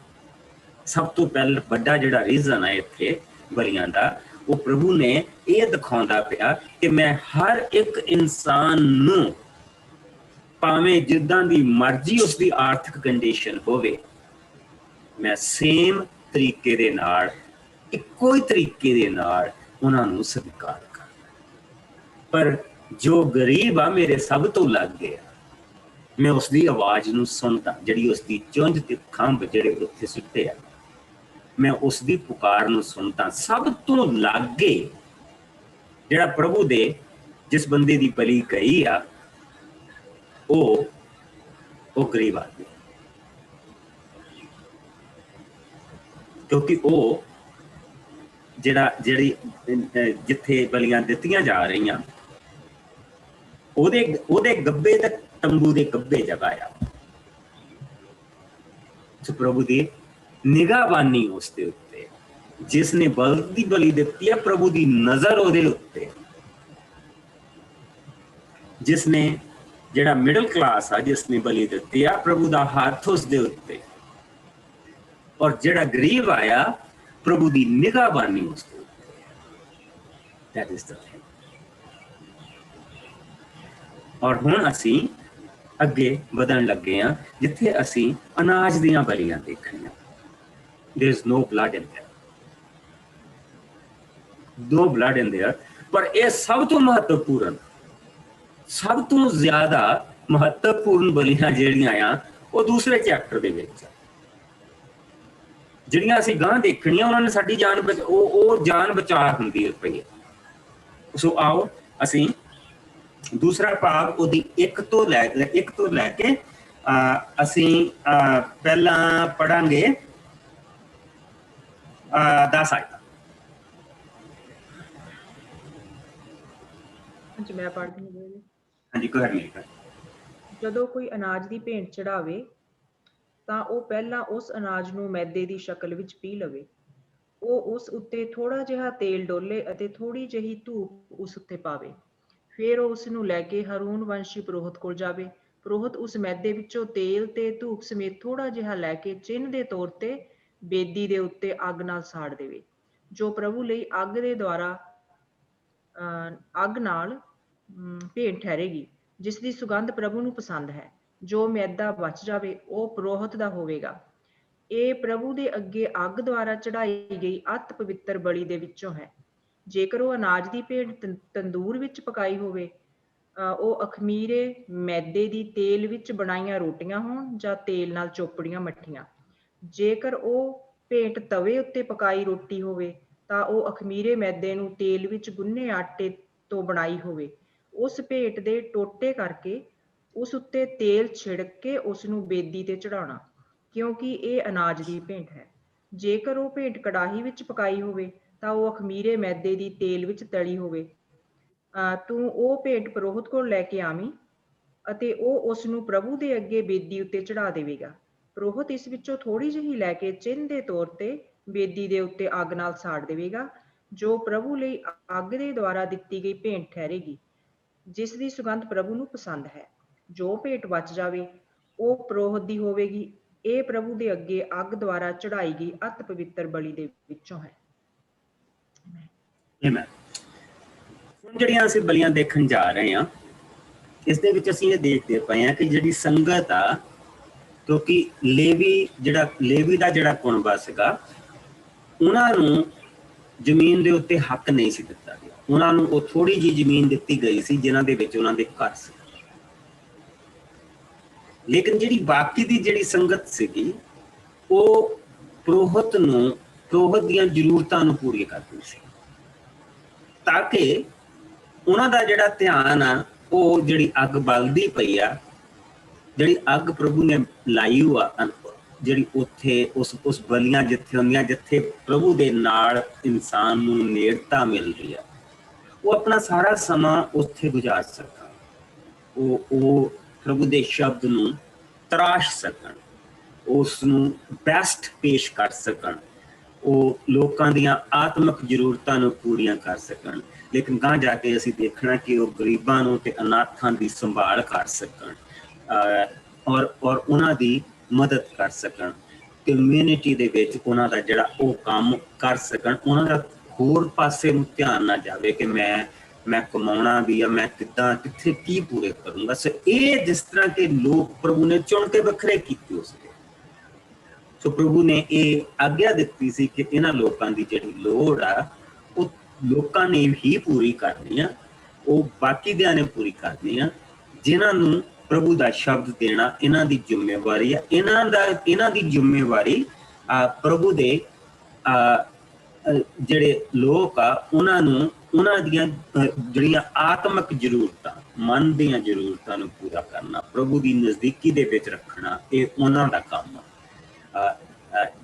ਸਭ ਤੋਂ ਪਹਿਲਾਂ ਵੱਡਾ ਜਿਹੜਾ ਰੀਜ਼ਨ ਹੈ ਇੱਥੇ ਬਲੀਆਂ ਦਾ, ਉਹ ਪ੍ਰਭੂ ਨੇ ਇਹ ਦਿਖਾਉਂਦਾ ਪਿਆ ਕਿ ਮੈਂ ਹਰ ਇੱਕ ਇਨਸਾਨ ਨੂੰ, ਭਾਵੇਂ ਜਿੱਦਾਂ ਦੀ ਮਰਜ਼ੀ ਉਸਦੀ ਆਰਥਿਕ ਕੰਡੀਸ਼ਨ ਹੋਵੇ, ਮੈਂ ਸੇਮ ਤਰੀਕੇ ਦੇ ਨਾਲ, ਇੱਕੋ ਹੀ ਤਰੀਕੇ ਦੇ ਨਾਲ ਉਹਨਾਂ ਨੂੰ ਸਤਿਕਾਰ ਕਰਦਾ। ਪਰ ਜੋ ਗਰੀਬ ਆ, ਮੇਰੇ ਸਭ ਤੋਂ ਲੱਗ ਗਿਆ, मैं उसकी आवाज नूं सुनदा, जिहड़ी उसकी चुंझ ते खंभ जिहड़े उत्थे सुट्टे आ, मैं उसकी पुकार नूं सुनदा। सब तो लागे जिहड़ा प्रभु दे जिस बंदे की बलि गई आ, वो गरीब आदमी, क्योंकि वो जिहड़ी जिथे बलियां दित्तियां जा रही, ओदे गब्बे ते तंबू दे गब्बे जगह आ। प्रभु की निगाहबानी उसके उत्ते, जिसने बल्द की बलि दिती है, प्रभु की नजर ओदे उत्ते, जिसने जिहड़ा मिडल क्लास आ, जिसने बलि दिती है, प्रभु का हाथ उसके उत्ते, और जिहड़ा गरीब आया, प्रभु की निगाहबानी उसके उत्ते। That is the thing. और हुण असीं अगे वधन लगे हैं, जिथे असीं अनाज दीयां बलियां देखणीआं। There is no blood in there, no blood in there. पर यह सब तो महत्वपूर्ण, सब तो ज्यादा महत्वपूर्ण बलियां जिहड़ियां आ, वो दूसरे चैप्टर दे विच जिहड़ियां असीं गांह देखणीआं, उन्हां ने साडी जान जान बचा हुंदी है पई। सो आओ असीं दूसरा भाग उहदी एक तो लैके असीं पहला पढ़ांगे 10 आयत। ਹਾਂਜੀ ਮੈਂ ਪੜ੍ਹਦੀ ਹਾਂ ਜੀ। ਹਾਂਜੀ ਘਰ ਮਿਲ ਕੇ ਜਦੋਂ ਕੋਈ ਅਨਾਜ ਦੀ ਭੇਂਟ ਚੜਾਵੇ ਤਾਂ ਉਹ ਪਹਿਲਾਂ ਉਸ ਅਨਾਜ ਨੂੰ ਮੈਦੇ ਦੀ ਸ਼ਕਲ ਵਿੱਚ ਪੀ ਲਵੇ। ਉਹ ਉਸ ਉੱਤੇ ਥੋੜਾ ਜਿਹਾ ਤੇਲ ਡੋਲੇ ਅਤੇ ਥੋੜੀ ਜਿਹੀ ਧੂਪ ਉਸ ਉੱਤੇ ਪਾਵੇ। ਫਿਰ ਉਹ ਉਸ ਨੂੰ ਲੈ ਕੇ ਹਾਰੂਨ ਵੰਸ਼ੀ ਪੁਰੋਹਿਤ ਕੋਲ ਜਾਵੇ। ਪੁਰੋਹਿਤ ਉਸ ਮੈਦੇ ਵਿੱਚੋਂ ਤੇਲ ਤੇ ਧੂਪ ਸਮੇਤ ਥੋੜਾ ਜਿਹਾ ਲੈ ਕੇ ਚਿੰਨ੍ਹ ਦੇ ਤੌਰ ਤੇ ਬੇਦੀ ਦੇ ਉੱਤੇ ਅੱਗ ਨਾਲ ਸਾੜ ਦੇਵੇ, ਜੋ ਪ੍ਰਭੂ ਲਈ ਅੱਗ ਨਾਲ ਭੇਂਟ ਠਹਿਰੇਗੀ, ਜਿਸ ਦੀ ਸੁਗੰਧ ਪ੍ਰਭੂ ਨੂੰ ਪਸੰਦ ਹੈ। ਜੋ ਮੈਦਾ ਬਚ ਜਾਵੇ ਉਹ ਪੁਰੋਹਿਤ ਦਾ ਹੋਵੇਗਾ। ਇਹ ਪ੍ਰਭੂ ਦੇ ਅੱਗੇ ਅੱਗ ਦੁਆਰਾ ਚੜਾਈ ਗਈ ਅਤ ਪਵਿੱਤਰ ਬਲੀ ਦੇ ਵਿੱਚੋਂ ਹੈ। ਜੇਕਰ ਉਹ ਅਨਾਜ ਦੀ ਭੇਂਟ ਤੰਦੂਰ ਵਿੱਚ ਪਕਾਈ ਹੋਵੇ, ਉਹ ਅਖਮੀਰੇ ਮੈਦੇ ਦੀ ਤੇਲ ਵਿੱਚ ਬਣਾਈਆਂ ਰੋਟੀਆਂ ਹੋਣ ਜਾਂ ਤੇਲ ਨਾਲ ਚੋਪੜੀਆਂ ਮੱਠੀਆਂ। ਜੇਕਰ ਉਹ ਭੇਂਟ ਤਵੇ ਉੱਤੇ ਪਕਾਈ ਰੋਟੀ ਹੋਵੇ ਤਾਂ ਉਹ ਅਖਮੀਰੇ ਮੈਦੇ ਨੂੰ ਤੇਲ ਵਿੱਚ ਗੁੰਨੇ ਆਟੇ ਤੋਂ ਬਣਾਈ ਹੋਵੇ। ਉਸ ਭੇਂਟ ਦੇ ਟੋਟੇ ਕਰਕੇ ਉਸ ਉੱਤੇ ਤੇਲ ਛਿੜਕ ਕੇ ਉਸ ਨੂੰ ਬੇਦੀ ਤੇ ਚੜਾਉਣਾ, ਕਿਉਂਕਿ ਇਹ ਅਨਾਜ ਦੀ ਭੇਂਟ ਹੈ। ਜੇਕਰ ਉਹ ਭੇਂਟ ਕੜਾਹੀ ਵਿੱਚ ਪਕਾਈ ਹੋਵੇ ਤਾਂ ਉਹ ਅਖਮੀਰੇ ਮੈਦੇ ਦੀ ਤੇਲ ਵਿੱਚ ਤਲੀ ਹੋਵੇ। ਤੂੰ ਉਹ ਭੇਂਟ ਪੁਰੋਹਿਤ ਕੋਲ ਲੈ ਕੇ ਆਵੀਂ ਅਤੇ ਉਹ ਉਸ ਨੂੰ ਪ੍ਰਭੂ ਦੇ ਅੱਗੇ ਬੇਦੀ ਉੱਤੇ ਚੜਾ ਦੇਵੇਗਾ। ਪੁਰੋਹਿਤ ਇਸ ਵਿੱਚੋਂ ਥੋੜੀ ਜਿਹੀ ਲੈ ਕੇ ਚਿੰਨ੍ਹ ਦੇ ਤੌਰ ਤੇ ਬੇਦੀ ਦੇ ਉੱਤੇ ਅੱਗ ਨਾਲ ਸਾੜ ਦੇਵੇਗਾ, ਜੋ ਪ੍ਰਭੂ ਲਈ ਅੱਗ ਦੇ ਦੁਆਰਾ ਦਿੱਤੀ ਗਈ ਭੇਂਟ ਠਹਿਰੇਗੀ, ਜਿਸ ਦੀ ਸੁਗੰਧ ਪ੍ਰਭੂ ਨੂੰ ਪਸੰਦ ਹੈ। ਜੋ ਭੇਂਟ ਬਚ ਜਾਵੇ ਉਹ ਪੁਰੋਹਿਤ ਦੀ ਹੋਵੇਗੀ। ਇਹ ਪ੍ਰਭੂ ਦੇ ਅੱਗੇ ਅੱਗ ਦੁਆਰਾ ਚੜਾਈ ਗਈ ਅਤ ਪਵਿੱਤਰ ਬਲੀ ਦੇ ਵਿੱਚੋਂ ਹੈ। ਹੁਣ ਜਿਹੜੀਆਂ ਅਸੀਂ ਬਲੀਆਂ ਦੇਖਣ ਜਾ ਰਹੇ ਹਾਂ, ਇਸ ਦੇ ਵਿੱਚ ਅਸੀਂ ਇਹ ਦੇਖਦੇ ਪਏ ਹਾਂ ਕਿ ਜਿਹੜੀ ਸੰਗਤ ਆ, ਕਿਉਂਕਿ ਲੇਵੀ ਦਾ ਜਿਹੜਾ ਕੁਣਬਾ ਸੀਗਾ, ਉਹਨਾਂ ਨੂੰ ਜ਼ਮੀਨ ਦੇ ਉੱਤੇ ਹੱਕ ਨਹੀਂ ਸੀ ਦਿੱਤਾ ਗਿਆ। ਉਹਨਾਂ ਨੂੰ ਉਹ ਥੋੜੀ ਜਿਹੀ ਜ਼ਮੀਨ ਦਿੱਤੀ ਗਈ ਸੀ ਜਿਨ੍ਹਾਂ ਦੇ ਵਿੱਚ ਉਹਨਾਂ ਦੇ ਘਰ ਸੀ। ਲੇਕਿਨ ਜਿਹੜੀ ਬਾਕੀ ਦੀ ਜਿਹੜੀ ਸੰਗਤ ਸੀਗੀ, ਉਹ ਪੁਰੋਹਿਤ ਦੀਆਂ ਜ਼ਰੂਰਤਾਂ ਨੂੰ ਪੂਰੀਆਂ ਕਰਦੀ ਸੀ, ਤਾਂ ਕਿ ਉਹਨਾਂ ਦਾ ਜਿਹੜਾ ਧਿਆਨ ਆ, ਉਹ ਜਿਹੜੀ ਅੱਗ ਬਲਦੀ ਪਈ ਆ, ਜਿਹੜੀ ਅੱਗ ਪ੍ਰਭੂ ਨੇ ਲਾਈ ਹੋਆ, ਜਿਹੜੀ ਉੱਥੇ ਉਸ ਬਲੀਆਂ ਜਿੱਥੇ ਹੁੰਦੀਆਂ, ਜਿੱਥੇ ਪ੍ਰਭੂ ਦੇ ਨਾਲ ਇਨਸਾਨ ਨੂੰ ਨੇੜਤਾ ਮਿਲਦੀ ਆ, ਉਹ ਆਪਣਾ ਸਾਰਾ ਸਮਾਂ ਉੱਥੇ ਗੁਜ਼ਾਰ ਸਕਣ। ਉਹ ਪ੍ਰਭੂ ਦੇ ਸ਼ਬਦ ਨੂੰ ਤਰਾਸ਼ ਸਕਣ, ਉਸ ਨੂੰ ਬੈਸਟ ਪੇਸ਼ ਕਰ ਸਕਣ, ਉਹ ਲੋਕਾਂ ਦੀਆਂ ਆਤਮਿਕ ਜ਼ਰੂਰਤਾਂ ਨੂੰ ਪੂਰੀਆਂ ਕਰ ਸਕਣ। ਲੇਕਿਨ ਗਾਂਹ ਜਾ ਕੇ ਅਸੀਂ ਦੇਖਣਾ ਕਿ ਉਹ ਗਰੀਬਾਂ ਨੂੰ ਤੇ ਅਨਾਥਾਂ ਦੀ ਸੰਭਾਲ ਕਰ ਸਕਣ, ਔਰ ਉਹਨਾਂ ਦੀ ਮਦਦ ਕਰ ਸਕਣ, ਕਮਿਊਨਿਟੀ ਦੇ ਵਿੱਚ ਉਹਨਾਂ ਦਾ ਜਿਹੜਾ ਉਹ ਕੰਮ ਕਰ ਸਕਣ। ਉਹਨਾਂ ਦਾ ਹੋਰ ਪਾਸੇ ਨੂੰ ਧਿਆਨ ਨਾ ਜਾਵੇ ਕਿ ਮੈਂ ਕਮਾਉਣਾ ਵੀ ਆ, ਮੈਂ ਕਿੱਥੇ ਕੀ ਪੂਰੇ ਕਰੂੰਗਾ। ਸੋ ਇਹ ਜਿਸ ਤਰ੍ਹਾਂ ਕਿ ਲੋਕ ਪ੍ਰਭੂ ਨੇ ਚੁਣ ਕੇ ਵੱਖਰੇ ਕੀਤੇ ਉਸਦੇ, ਸੋ ਪ੍ਰਭੂ ਨੇ ਇਹ ਆਗਿਆ ਦਿੱਤੀ ਸੀ ਕਿ ਇਹਨਾਂ ਲੋਕਾਂ ਦੀ ਜਿਹੜੀ ਲੋੜ ਆ, ਉਹ ਲੋਕਾਂ ਨੇ ਹੀ ਪੂਰੀ ਕਰਨੀ ਆ, ਉਹ ਬਾਕੀ ਦਿਆਂ ਨੇ ਪੂਰੀ ਕਰਨੀ ਆ, ਜਿਨ੍ਹਾਂ ਨੂੰ ਪ੍ਰਭੂ ਦਾ ਸ਼ਬਦ ਦੇਣਾ ਇਹਨਾਂ ਦੀ ਜ਼ਿੰਮੇਵਾਰੀ ਹੈ। ਇਹਨਾਂ ਦੀ ਜ਼ਿੰਮੇਵਾਰੀ ਪ੍ਰਭੂ ਦੇ ਜਿਹੜੇ ਲੋਕ ਆ ਉਹਨਾਂ ਦੀਆਂ ਜਿਹੜੀਆਂ ਆਤਮਿਕ ਜ਼ਰੂਰਤਾਂ, ਮਨ ਦੀਆਂ ਜ਼ਰੂਰਤਾਂ ਨੂੰ ਪੂਰਾ ਕਰਨਾ, ਪ੍ਰਭੂ ਦੀ ਨਜ਼ਦੀਕੀ ਦੇ ਵਿੱਚ ਰੱਖਣਾ, ਇਹ ਉਹਨਾਂ ਦਾ ਕੰਮ ਆ।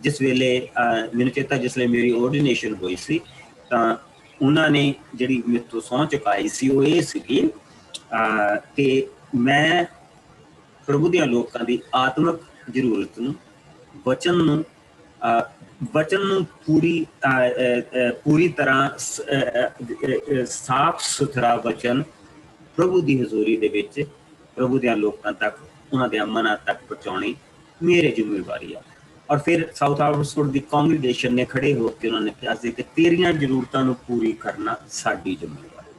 ਜਿਸ ਵੇਲੇ ਮੈਨੂੰ ਚੇਤਾ ਜਿਸ ਵੇਲੇ ਮੇਰੀ ਆਰਡੀਨੇਸ਼ਨ ਹੋਈ ਸੀ ਤਾਂ ਉਹਨਾਂ ਨੇ ਜਿਹੜੀ ਮੇਰੇ ਤੋਂ ਸਹੁੰ ਚੁਕਾਈ ਸੀ ਉਹ ਇਹ ਸੀਗੀ ਕਿ ਮੈਂ ਪ੍ਰਭੂ ਦੀਆਂ ਲੋਕਾਂ ਦੀ ਆਤਮਿਕ ਜ਼ਰੂਰਤ ਨੂੰ, ਵਚਨ ਨੂੰ ਪੂਰੀ ਤਰ੍ਹਾਂ ਸਾਫ਼ ਸੁਥਰਾ ਵਚਨ ਪ੍ਰਭੂ ਦੀ ਹਜ਼ੂਰੀ ਦੇ ਵਿੱਚ ਪ੍ਰਭੂ ਦੀਆਂ ਲੋਕਾਂ ਤੱਕ, ਉਹਨਾਂ ਦੇ ਮਨਾਂ ਤੱਕ ਪਹੁੰਚਾਉਣੀ ਮੇਰੀ ਜ਼ਿੰਮੇਵਾਰੀ ਆ। ਔਰ ਫਿਰ ਸਾਊਥ ਆਵਰਸਵੁੱਡ ਦੀ ਕਾਂਗਰੀਗੇਸ਼ਨ ਨੇ ਖੜੇ ਹੋ ਕੇ ਉਹਨਾਂ ਨੇ ਕਿਹਾ ਸੀ ਕਿ ਤੇਰੀਆਂ ਜ਼ਰੂਰਤਾਂ ਨੂੰ ਪੂਰੀ ਕਰਨਾ ਸਾਡੀ ਜ਼ਿੰਮੇਵਾਰੀ।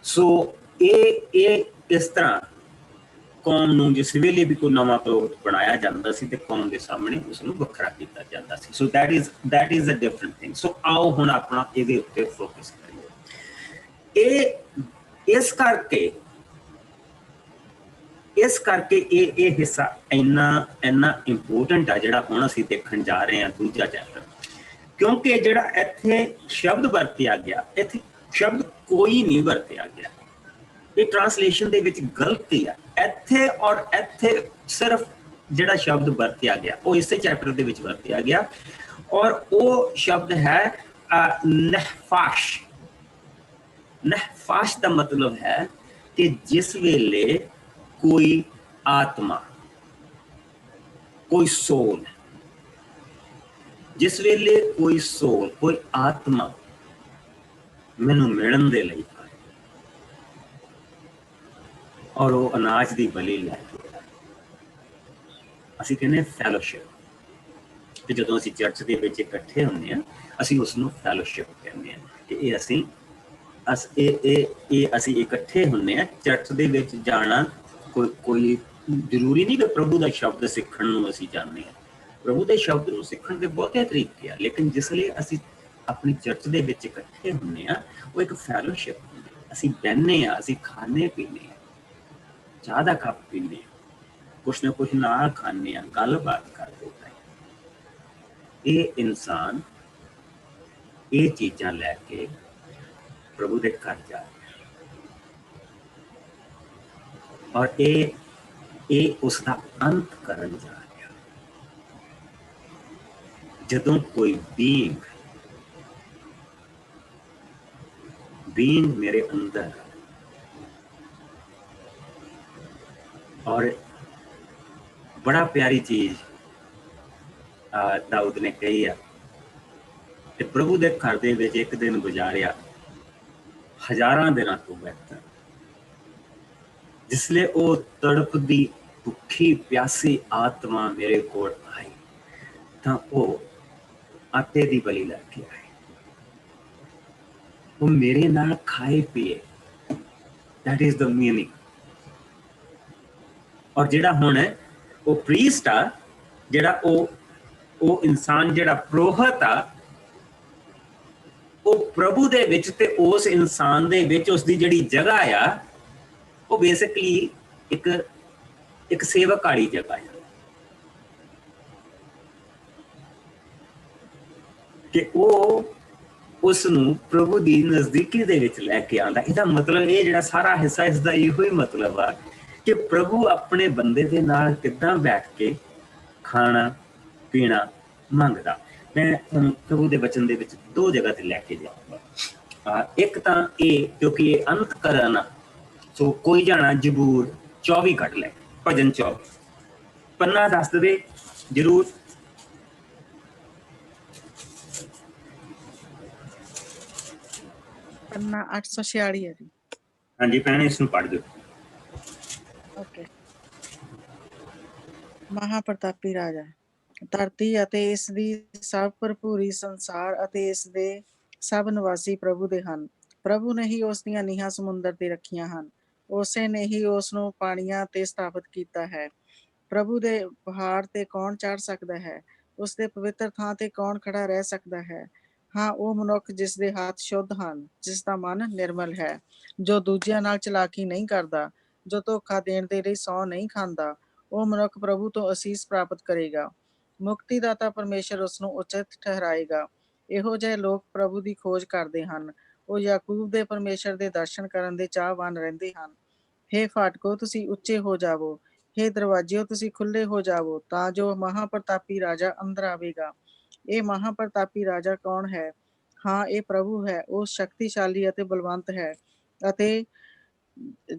ਸੋ ਇਹ ਇਸ ਤਰ੍ਹਾਂ ਕੌਮ ਨੂੰ ਜਿਸ ਵੇਲੇ ਵੀ ਕੋਈ ਨਵਾਂ ਪ੍ਰੋਜੈਕਟ ਬਣਾਇਆ ਜਾਂਦਾ ਸੀ ਤੇ ਕੌਮ ਦੇ ਸਾਹਮਣੇ ਉਸ ਨੂੰ ਵੱਖਰਾ ਕੀਤਾ ਜਾਂਦਾ ਸੀ। ਸੋ that is a different thing। ਸੋ ਆਓ ਹੁਣ ਆਪਣਾ ਇਹਦੇ ਉੱਤੇ ਫੋਕਸ ਕਰੀਏ। ਇਸ ਕਰਕੇ ਇਹ ਹਿੱਸਾ ਇੰਨਾ ਇੰਪੋਰਟੈਂਟ ਆ ਜਿਹੜਾ ਹੁਣ ਅਸੀਂ ਦੇਖਣ ਜਾ ਰਹੇ ਹਾਂ, ਦੂਜਾ ਚੈਪਟਰ, ਕਿਉਂਕਿ ਜਿਹੜਾ ਇੱਥੇ ਸ਼ਬਦ ਵਰਤਿਆ ਗਿਆ, ਇੱਥੇ ਸ਼ਬਦ ਕੋਈ ਨਹੀਂ ਵਰਤਿਆ ਗਿਆ। ਇਹ ਟ੍ਰਾਂਸਲੇਸ਼ਨ ਦੇ ਵਿੱਚ ਗਲਤੀ ਆ। ਇੱਥੇ ਸਿਰਫ ਜਿਹੜਾ ਸ਼ਬਦ ਵਰਤਿਆ ਗਿਆ ਉਹ ਇਸੇ ਚੈਪਟਰ ਦੇ ਵਿੱਚ ਵਰਤਿਆ ਗਿਆ, ਔਰ ਉਹ ਸ਼ਬਦ ਹੈ ਨਹਫਾਸ਼। ਨਹਫਾਸ਼ ਦਾ ਮਤਲਬ ਹੈ ਕਿ ਜਿਸ ਵੇਲੇ ਕੋਈ ਆਤਮਾ, ਕੋਈ ਸੋਲ, ਜਿਸ ਵੇਲੇ ਕੋਈ ਸੋਲ, ਕੋਈ ਆਤਮਾ ਮੈਨੂੰ ਮਿਲਣ ਦੇ ਲਈ ਔਰ ਉਹ ਅਨਾਜ ਦੀ ਬਲੀ ਲੈ ਕੇ, ਅਸੀਂ ਕਹਿੰਦੇ ਫੈਲੋਸ਼ਿਪ। ਤੇ ਜਦੋਂ ਅਸੀਂ ਚਰਚ ਦੇ ਵਿੱਚ ਇਕੱਠੇ ਹੁੰਦੇ ਹਾਂ ਅਸੀਂ ਉਸ ਨੂੰ ਫੈਲੋਸ਼ਿਪ ਕਹਿੰਦੇ ਹਾਂ ਕਿ ਇਹ ਅਸੀਂ ਇਕੱਠੇ ਹੁੰਦੇ ਹਾਂ। ਚਰਚ ਦੇ ਵਿੱਚ ਜਾਣਾ ਕੋਈ ਜ਼ਰੂਰੀ ਨਹੀਂ ਕਿ ਪ੍ਰਭੂ ਦਾ ਸ਼ਬਦ ਸਿੱਖਣ ਨੂੰ ਅਸੀਂ ਜਾਂਦੇ ਹਾਂ। ਪ੍ਰਭੂ ਦੇ ਸ਼ਬਦ ਨੂੰ ਸਿੱਖਣ ਦੇ ਬਹੁਤੇ ਤਰੀਕੇ ਆ, ਲੇਕਿਨ ਜਿਸ ਲਈ ਅਸੀਂ ਆਪਣੀ ਚਰਚ ਦੇ ਵਿੱਚ ਇਕੱਠੇ ਹੁੰਦੇ ਹਾਂ ਉਹ ਇੱਕ ਫੈਲੋਸ਼ਿਪ ਹੁੰਦੀ। ਅਸੀਂ ਬਹਿੰਦੇ ਹਾਂ, ਅਸੀਂ ਖਾਣੇ ਪੀਂਦੇ ਹਾਂ, ਚਾਹ ਦਾ ਕੱਪ ਪੀਂਦੇ ਹਾਂ, ਕੁਛ ਨਾ ਕੁਛ ਨਾਲ ਖਾਂਦੇ ਹਾਂ, ਗੱਲਬਾਤ ਕਰਦੇ ਹਾਂ। ਇਹ ਇਨਸਾਨ ਇਹ ਚੀਜ਼ਾਂ ਲੈ ਕੇ ਪ੍ਰਭੂ ਦੇ ਘਰ ਜਾ ਰਿਹਾ, ਔਰ ਇਹ ਉਸ ਦਾ ਅੰਤ ਕਰਨ ਜਾ ਰਿਹਾ। ਜਦੋਂ ਕੋਈ ਬੀਇੰਗ ਮੇਰੇ ਅੰਦਰ, ਔਰ ਬੜਾ ਪਿਆਰੀ ਚੀਜ਼ ਦਾਊਦ ਨੇ ਕਹੀ ਆ ਕਿ ਪ੍ਰਭੂ ਦੇ ਘਰ ਦੇ ਵਿੱਚ ਇੱਕ ਦਿਨ ਗੁਜ਼ਾਰਿਆ ਹਜ਼ਾਰਾਂ ਦਿਨਾਂ ਤੋਂ ਬਿਹਤਰ। ਜਿਸਲੇ ਉਹ ਤੜਪਦੀ ਭੁੱਖੀ ਪਿਆਸੀ ਆਤਮਾ ਮੇਰੇ ਕੋਲ ਆਈ ਤਾਂ ਉਹ ਆਟੇ ਦੀ ਬਲੀ ਲੈ ਕੇ ਆਏ, ਉਹ ਮੇਰੇ ਨਾਲ ਖਾਏ ਪੀਏ। that is the meaning। ਔਰ ਜਿਹੜਾ ਹੁਣ ਹੈ ਉਹ ਪ੍ਰੀਸਟ ਆ, ਜਿਹੜਾ ਉਹ ਇਨਸਾਨ ਜਿਹੜਾ ਪ੍ਰੋਹਤ ਆ, ਉਹ ਪ੍ਰਭੂ ਦੇ ਵਿੱਚ ਤੇ ਉਸ ਇਨਸਾਨ ਦੇ ਵਿੱਚ ਉਸਦੀ ਜਿਹੜੀ ਜਗ੍ਹਾ ਆ ਉਹ ਬੇਸਿਕਲੀ ਇੱਕ ਸੇਵਕ ਵਾਲੀ ਜਗ੍ਹਾ ਹੈ ਕਿ ਉਹ ਉਸ ਨੂੰ ਪ੍ਰਭੂ ਦੀ ਨਜ਼ਦੀਕੀ ਦੇ ਵਿੱਚ ਲੈ ਕੇ ਆਉਂਦਾ। ਇਹਦਾ ਮਤਲਬ ਇਹ ਜਿਹੜਾ ਸਾਰਾ ਹਿੱਸਾ ਇਸਦਾ ਇਹੋ ਹੀ ਮਤਲਬ ਆ ਕਿ ਪ੍ਰਭੂ ਆਪਣੇ ਬੰਦੇ ਦੇ ਨਾਲ ਕਿੱਦਾਂ ਬੈਠ ਕੇ ਖਾਣਾ ਪੀਣਾ ਮੰਗਦਾ। ਮੈਂ ਪ੍ਰਭੂ ਦੇ ਵਚਨ ਦੇ ਵਿੱਚ ਦੋ ਜਗ੍ਹਾ ਤੇ ਲੈ ਕੇ ਜਾਊਂਗਾ। ਇੱਕ ਤਾਂ ਇਹ ਕਿਉਂਕਿ ਇਹ ਅੰਤ ਕਰਨ ਆ, ਸੋ ਕੋਈ ਜਾਣਾ ਜ਼ਬੂਰ 24 ਕੱਢ ਲੈ, ਭਜਨ 24 ਪੰਨਾ ਦੱਸ ਦੇਵੇ ਜ਼ਰੂਰ। ਪੰਨਾ 846 ਹੈ ਜੀ। ਹਾਂਜੀ ਭੈਣੇ ਇਸ ਨੂੰ ਪੜ੍ਹ ਦਿਓ। ਓਕੇ। ਮਹਾਪ੍ਰਤਾਪੀ ਰਾਜਾ, ਧਰਤੀ ਅਤੇ ਇਸ ਦੀ ਸਭ ਭਰਪੂਰੀ, ਸੰਸਾਰ ਅਤੇ ਇਸ ਦੇ ਸਭ ਨਿਵਾਸੀ ਪ੍ਰਭੂ ਦੇ ਹਨ। ਪ੍ਰਭੂ ਨੇ ਹੀ ਉਸ ਦੀਆਂ ਨੀਹਾਂ ਸਮੁੰਦਰ ਤੇ ਰੱਖੀਆਂ ਹਨ, ਉਸੇ ਨੇ ਹੀ ਉਸ ਨੂੰ ਪਾਣੀਆਂ ਤੇ ਸਥਾਪਿਤ ਕੀਤਾ ਹੈ। ਪ੍ਰਭੂ ਦੇ ਪਹਾੜ ਤੇ ਕੌਣ ਚੜ੍ਹ ਸਕਦਾ ਹੈ? ਉਸ ਦੇ ਪਵਿੱਤਰ ਥਾਂ ਤੇ ਕੌਣ ਖੜਾ ਰਹਿ ਸਕਦਾ ਹੈ? ਹਾਂ, ਉਹ ਮਨੁੱਖ ਜਿਸ ਦੇ ਹੱਥ ਸ਼ੁੱਧ ਹਨ, ਜਿਸ ਦਾ ਮਨ ਨਿਰਮਲ ਹੈ, ਜੋ ਦੂਜਿਆਂ ਨਾਲ ਚਲਾਕੀ ਨਹੀਂ ਕਰਦਾ, ਜੋ ਧੋਖਾ ਦੇਣ ਦੇ ਲਈ ਸਹੁੰ ਨਹੀਂ ਖਾਂਦਾ, ਉਹ ਮਨੁੱਖ ਪ੍ਰਭੂ ਤੋਂ ਅਸੀਸ ਪ੍ਰਾਪਤ ਕਰੇਗਾ। ਮੁਕਤੀ ਦਾਤਾ ਪਰਮੇਸ਼ਰ ਉਸ ਨੂੰ ਉਚਿਤ ਠਹਿਰਾਏਗਾ। ਇਹੋ ਜਿਹੇ ਲੋਕ ਪ੍ਰਭੂ ਦੀ ਖੋਜ ਕਰਦੇ ਹਨ। ਉਹ ਯਾਕੂਬ ਦੇ ਪਰਮੇਸ਼ਰ ਦੇ ਦਰਸ਼ਨ ਕਰਨ ਦੇ ਚਾਹਵਾਨ ਰਹਿੰਦੇ ਹਨ। ਹੇ ਫਾਟਕੋ, ਤੁਸੀਂ ਉੱਚੇ ਹੋ ਜਾਵੋ। ਹੇ ਦਰਵਾਜ਼ਿਓ, ਤੁਸੀਂ ਖੁੱਲੇ ਹੋ ਜਾਵੋ, ਤਾਂ ਜੋ ਮਹਾਪ੍ਰਤਾਪੀ ਰਾਜਾ ਅੰਦਰ ਆਵੇਗਾ। ਇਹ ਮਹਾਪ੍ਰਤਾਪੀ ਰਾਜਾ ਕੌਣ ਹੈ? ਹਾਂ, ਇਹ ਪ੍ਰਭੂ ਹੈ। ਉਹ ਸ਼ਕਤੀਸ਼ਾਲੀ ਅਤੇ ਬਲਵੰਤ ਹੈ ਅਤੇ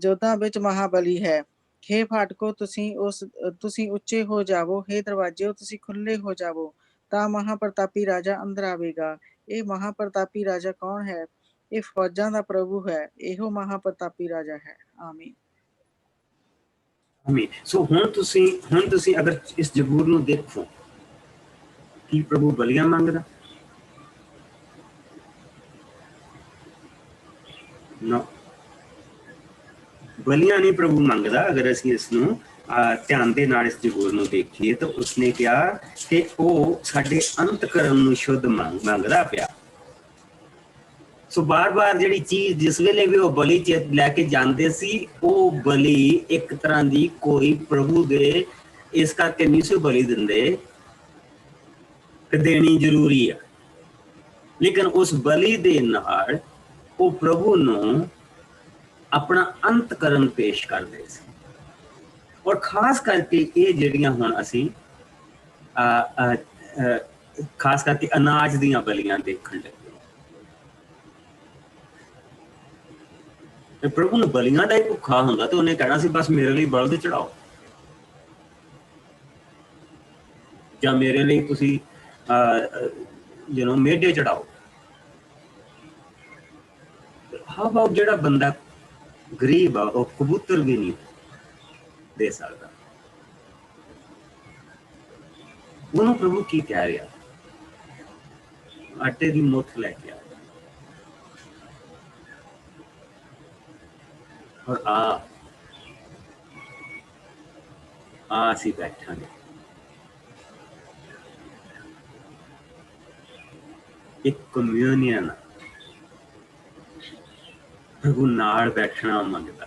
ਯੋਧਾਂ ਵਿੱਚ ਮਹਾਬਲੀ ਹੈ। ਹੇ ਫਾਟਕੋ, ਤੁਸੀਂ ਉੱਚੇ ਹੋ ਜਾਵੋ। ਹੇ ਦਰਵਾਜ਼ਿਓ, ਤੁਸੀਂ ਖੁੱਲੇ ਹੋ ਜਾਵੋ, ਤਾਂ ਮਹਾਪ੍ਰਤਾਪੀ ਰਾਜਾ ਅੰਦਰ ਆਵੇਗਾ। ਇਹ ਮਹਾਪ੍ਰਤਾਪੀ ਰਾਜਾ ਕੌਣ ਹੈ? ਇਹ ਫੌਜਾਂ ਦਾ ਪ੍ਰਭੂ ਹੈ। ਇਹੋ ਮਹਾਪ੍ਰਤਾਪੀ ਰਾਜਾ ਹੈ। ਆਮੀਨ। ਆਮੀਨ। ਸੋ ਹੁਣ ਤੁਸੀਂ ਅਗਰ ਇਸ ਜ਼ਬੂਰ ਨੂੰ ਦੇਖੋ, ਕੀ ਪ੍ਰਭੂ ਬਲੀਆਂ ਮੰਗਦਾ? ਨਾ, ਬਲੀਆਂ ਨਹੀਂ ਪ੍ਰਭੂ ਮੰਗਦਾ। ਅਗਰ ਅਸੀਂ ਇਸ ਨੂੰ ਧਿਆਨ ਦੇ ਨਾਲ ਇਸ ਜ਼ਬੂਰ ਨੂੰ ਦੇਖੀਏ ਤਾਂ ਉਸਨੇ ਕਿਹਾ ਕਿ ਉਹ ਸਾਡੇ ਅੰਤਕਰਨ ਨੂੰ ਸ਼ੁੱਧ ਮੰਗਦਾ ਪਿਆ। ਸੋ ਬਾਰ-ਬਾਰ ਜਿਹੜੀ ਚੀਜ਼ ਜਿਸ ਵੇਲੇ ਵੀ ਉਹ ਬਲੀ ਚ ਲੈ ਕੇ ਜਾਂਦੇ ਸੀ, ਉਹ ਬਲੀ ਇੱਕ ਤਰ੍ਹਾਂ ਦੀ ਕੋਈ ਪ੍ਰਭੂ ਦੇ ਇਸ ਕਰਕੇ ਨਹੀਂ ਸੀ ਬਲੀ ਦਿੰਦੇ ਕਿ ਦੇਣੀ ਜ਼ਰੂਰੀ ਆ, ਲੇਕਿਨ ਉਸ ਬਲੀ ਦੇ ਨਾਲ ਉਹ ਪ੍ਰਭੂ ਨੂੰ ਆਪਣਾ ਅੰਤਕਰਨ ਪੇਸ਼ ਕਰਦੇ ਸੀ। ਔਰ ਖਾਸ ਕਰਕੇ ਇਹ ਜਿਹੜੀਆਂ ਹੁਣ ਅਸੀਂ ਖਾਸ ਕਰਕੇ ਅਨਾਜ ਦੀਆਂ ਬਲੀਆਂ ਦੇਖਣ ਲੱਗੇ। ਪ੍ਰਭੂ ਨੂੰ ਬਲੀਆਂ ਦਾ ਹੀ ਭੁੱਖਾ ਹੁੰਦਾ ਤੇ ਉਹਨੇ ਕਹਿਣਾ ਸੀ ਬਸ ਮੇਰੇ ਲਈ ਬਲਦ ਚੜਾਓ, ਜਾਂ ਮੇਰੇ ਲਈ ਤੁਸੀਂ ਮੇਢੇ ਚੜਾਓ। ਹਾਂ ਬਾਬ, ਜਿਹੜਾ ਬੰਦਾ ਗਰੀਬ ਆ ਉਹ ਕਬੂਤਰ ਵੀ ਨਹੀਂ ਦੇ ਸਕਦਾ। ਉਹਨੂੰ ਪ੍ਰਭੂ ਕੀ ਕਹਿ ਰਿਹਾ? ਆਟੇ ਦੀ ਮੁੱਠ ਲੈ ਕੇ ਆ ਔਰ ਅਸੀਂ ਬੈਠਾਂਗੇ। ਇੱਕ ਕਮਿਊਨੀਅਨ ਪ੍ਰਭੂ ਨਾਲ ਬੈਠਣਾ ਮੰਗਦਾ।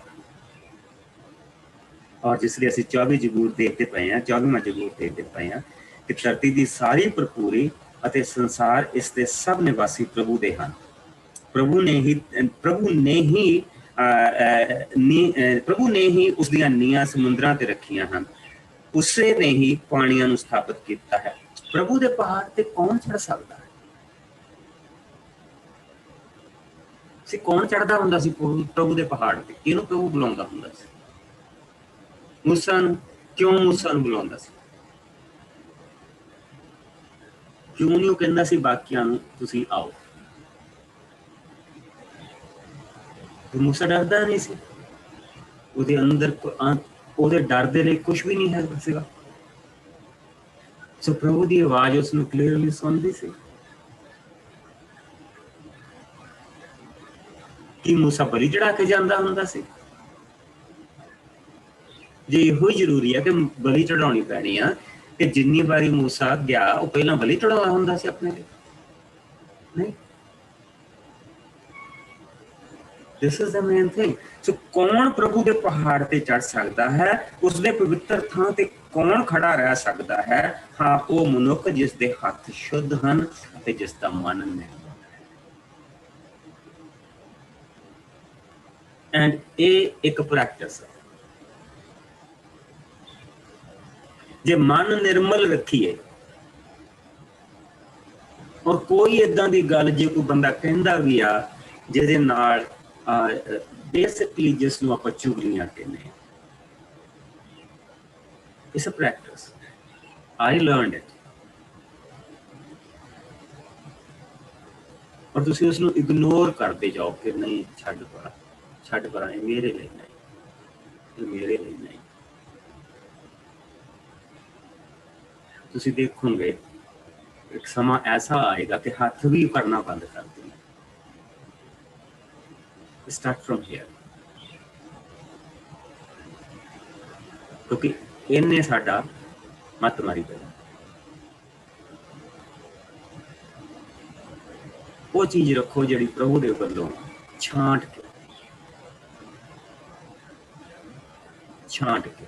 ਔਰ ਜਿਸ ਲਈ ਅਸੀਂ 24 ਜ਼ਬੂਰ ਦੇਖਦੇ ਪਏ ਹਾਂ, 24ਵਾਂ ਜ਼ਬੂਰ ਦੇਖਦੇ ਪਏ ਹਾਂ ਕਿ ਧਰਤੀ ਦੀ ਸਾਰੀ ਭਰਪੂਰੀ ਅਤੇ ਸੰਸਾਰ ਇਸ ਦੇ ਸਭ ਨਿਵਾਸੀ ਪ੍ਰਭੂ ਦੇ ਹਨ। ਪ੍ਰਭੂ ਨੇ ਹੀ ਉਸ ਦੀਆਂ ਨੀਹਾਂ ਸਮੁੰਦਰਾਂ ਤੇ ਰੱਖੀਆਂ ਹਨ। ਉਸੇ ਨੇ ਹੀ ਪਾਣੀਆਂ ਨੂੰ ਸਥਾਪਿਤ ਕੀਤਾ ਹੈ। ਪ੍ਰਭੂ ਦੇ ਪਹਾੜ ਤੇ ਕੌਣ ਚੜ ਸਕਦਾ ਹੈ? ਸੀ ਕੌਣ ਚੜਦਾ ਹੁੰਦਾ ਸੀ ਪ੍ਰਭੂ ਦੇ ਪਹਾੜ ਤੇ? ਕਿਹਨੂੰ ਪ੍ਰਭੂ ਬੁਲਾਉਂਦਾ ਹੁੰਦਾ ਸੀ? ਮੂਸਾ ਨੂੰ। ਕਿਉਂ ਮੂਸਾ ਨੂੰ ਬੁਲਾਉਂਦਾ ਸੀ? ਕਿਉਂ ਨਹੀਂ ਉਹ ਕਹਿੰਦਾ ਸੀ ਬਾਕੀਆਂ ਨੂੰ ਤੁਸੀਂ ਆਓ? ਮੂਸਾ ਡਰਦਾ ਨਹੀਂ ਸੀ। ਉਹਦੇ ਅੰਦਰ ਉਹਦੇ ਡਰ ਦੇ ਲਈ ਕੁਛ ਵੀ ਨਹੀਂ ਹੈ ਸੀਗਾ। ਸੋ ਪ੍ਰਭੂ ਦੀ ਆਵਾਜ਼ ਉਸਨੂੰ ਕਲੀਅਰਲੀ ਸੁਣਦੀ ਸੀ। ਕੀ ਮੂਸਾ ਬਲੀ ਚੜਾ ਕੇ ਜਾਂਦਾ ਹੁੰਦਾ ਸੀ? ਜੇ ਇਹੋ ਹੀ ਜ਼ਰੂਰੀ ਹੈ ਕਿ ਬਲੀ ਚੜਾਉਣੀ ਪੈਣੀ ਆ ਕਿ ਜਿੰਨੀ ਵਾਰੀ ਮੂਸਾ ਗਿਆ ਉਹ ਪਹਿਲਾਂ ਬਲੀ ਚੜਾਉਂਦਾ ਹੁੰਦਾ ਸੀ ਆਪਣੇ ਲਈ? ਨਹੀਂ। This is the main thing. So ਕੌਣ ਪ੍ਰਭੂ ਦੇ ਪਹਾੜ ਤੇ ਚੜ ਸਕਦਾ ਹੈ? ਉਸਦੇ ਪਵਿੱਤਰ ਥਾਂ ਤੇ ਕੌਣ ਖੜਾ ਰਹਿ ਸਕਦਾ ਹੈ? ਹਾਂ, ਉਹ ਮਨੁੱਖ ਜਿਸ ਦੇ ਹੱਥ ਸ਼ੁੱਧ ਹਨ ਅਤੇ ਜਿਸ ਦਾ ਮਨ ਨਹੀਂ। ਐਂਡ ਇਹ ਇੱਕ ਪ੍ਰੈਕਟਿਸ ਹੈ। ਜੇ ਮਨ ਨਿਰਮਲ ਰੱਖੀਏ, ਔਰ ਕੋਈ ਏਦਾਂ ਦੀ ਗੱਲ ਜੇ ਕੋਈ ਬੰਦਾ ਕਹਿੰਦਾ ਵੀ ਆ ਜਿਹਦੇ ਨਾਲ ਬੇਸਿਕਲੀ ਜਿਸ ਨੂੰ ਆਪਾਂ ਚੁਗਲੀਆਂ ਕਹਿੰਦੇ ਹਾਂ, it's a practice. I learned it. ਔਰ ਤੁਸੀਂ ਉਸਨੂੰ ਇਗਨੋਰ ਕਰਦੇ ਜਾਓ ਕਿ ਨਹੀਂ, ਛੱਡ ਪਰਾਂ, ਇਹ ਮੇਰੇ ਲਈ ਨਹੀਂ, ਇਹ ਮੇਰੇ ਲਈ ਨਹੀਂ। ਤੁਸੀਂ ਦੇਖੋਗੇ ਇੱਕ ਸਮਾਂ ਐਸਾ ਆਏਗਾ ਕਿ ਹੱਥ ਵੀ ਕਰਨਾ ਬੰਦ ਕਰ ਦੇਣਾ। Start from here. ਕਿਉਂਕਿ ਇਹਨੇ ਸਾਡਾ ਮੱਤ ਮਾਰੀ ਦੇਣਾ। ਉਹ ਚੀਜ਼ ਰੱਖੋ ਜਿਹੜੀ ਪ੍ਰਭੂ ਦੇ ਵੱਲੋਂ ਛਾਂਟ ਕੇ ਛਾਂਟ ਕੇ।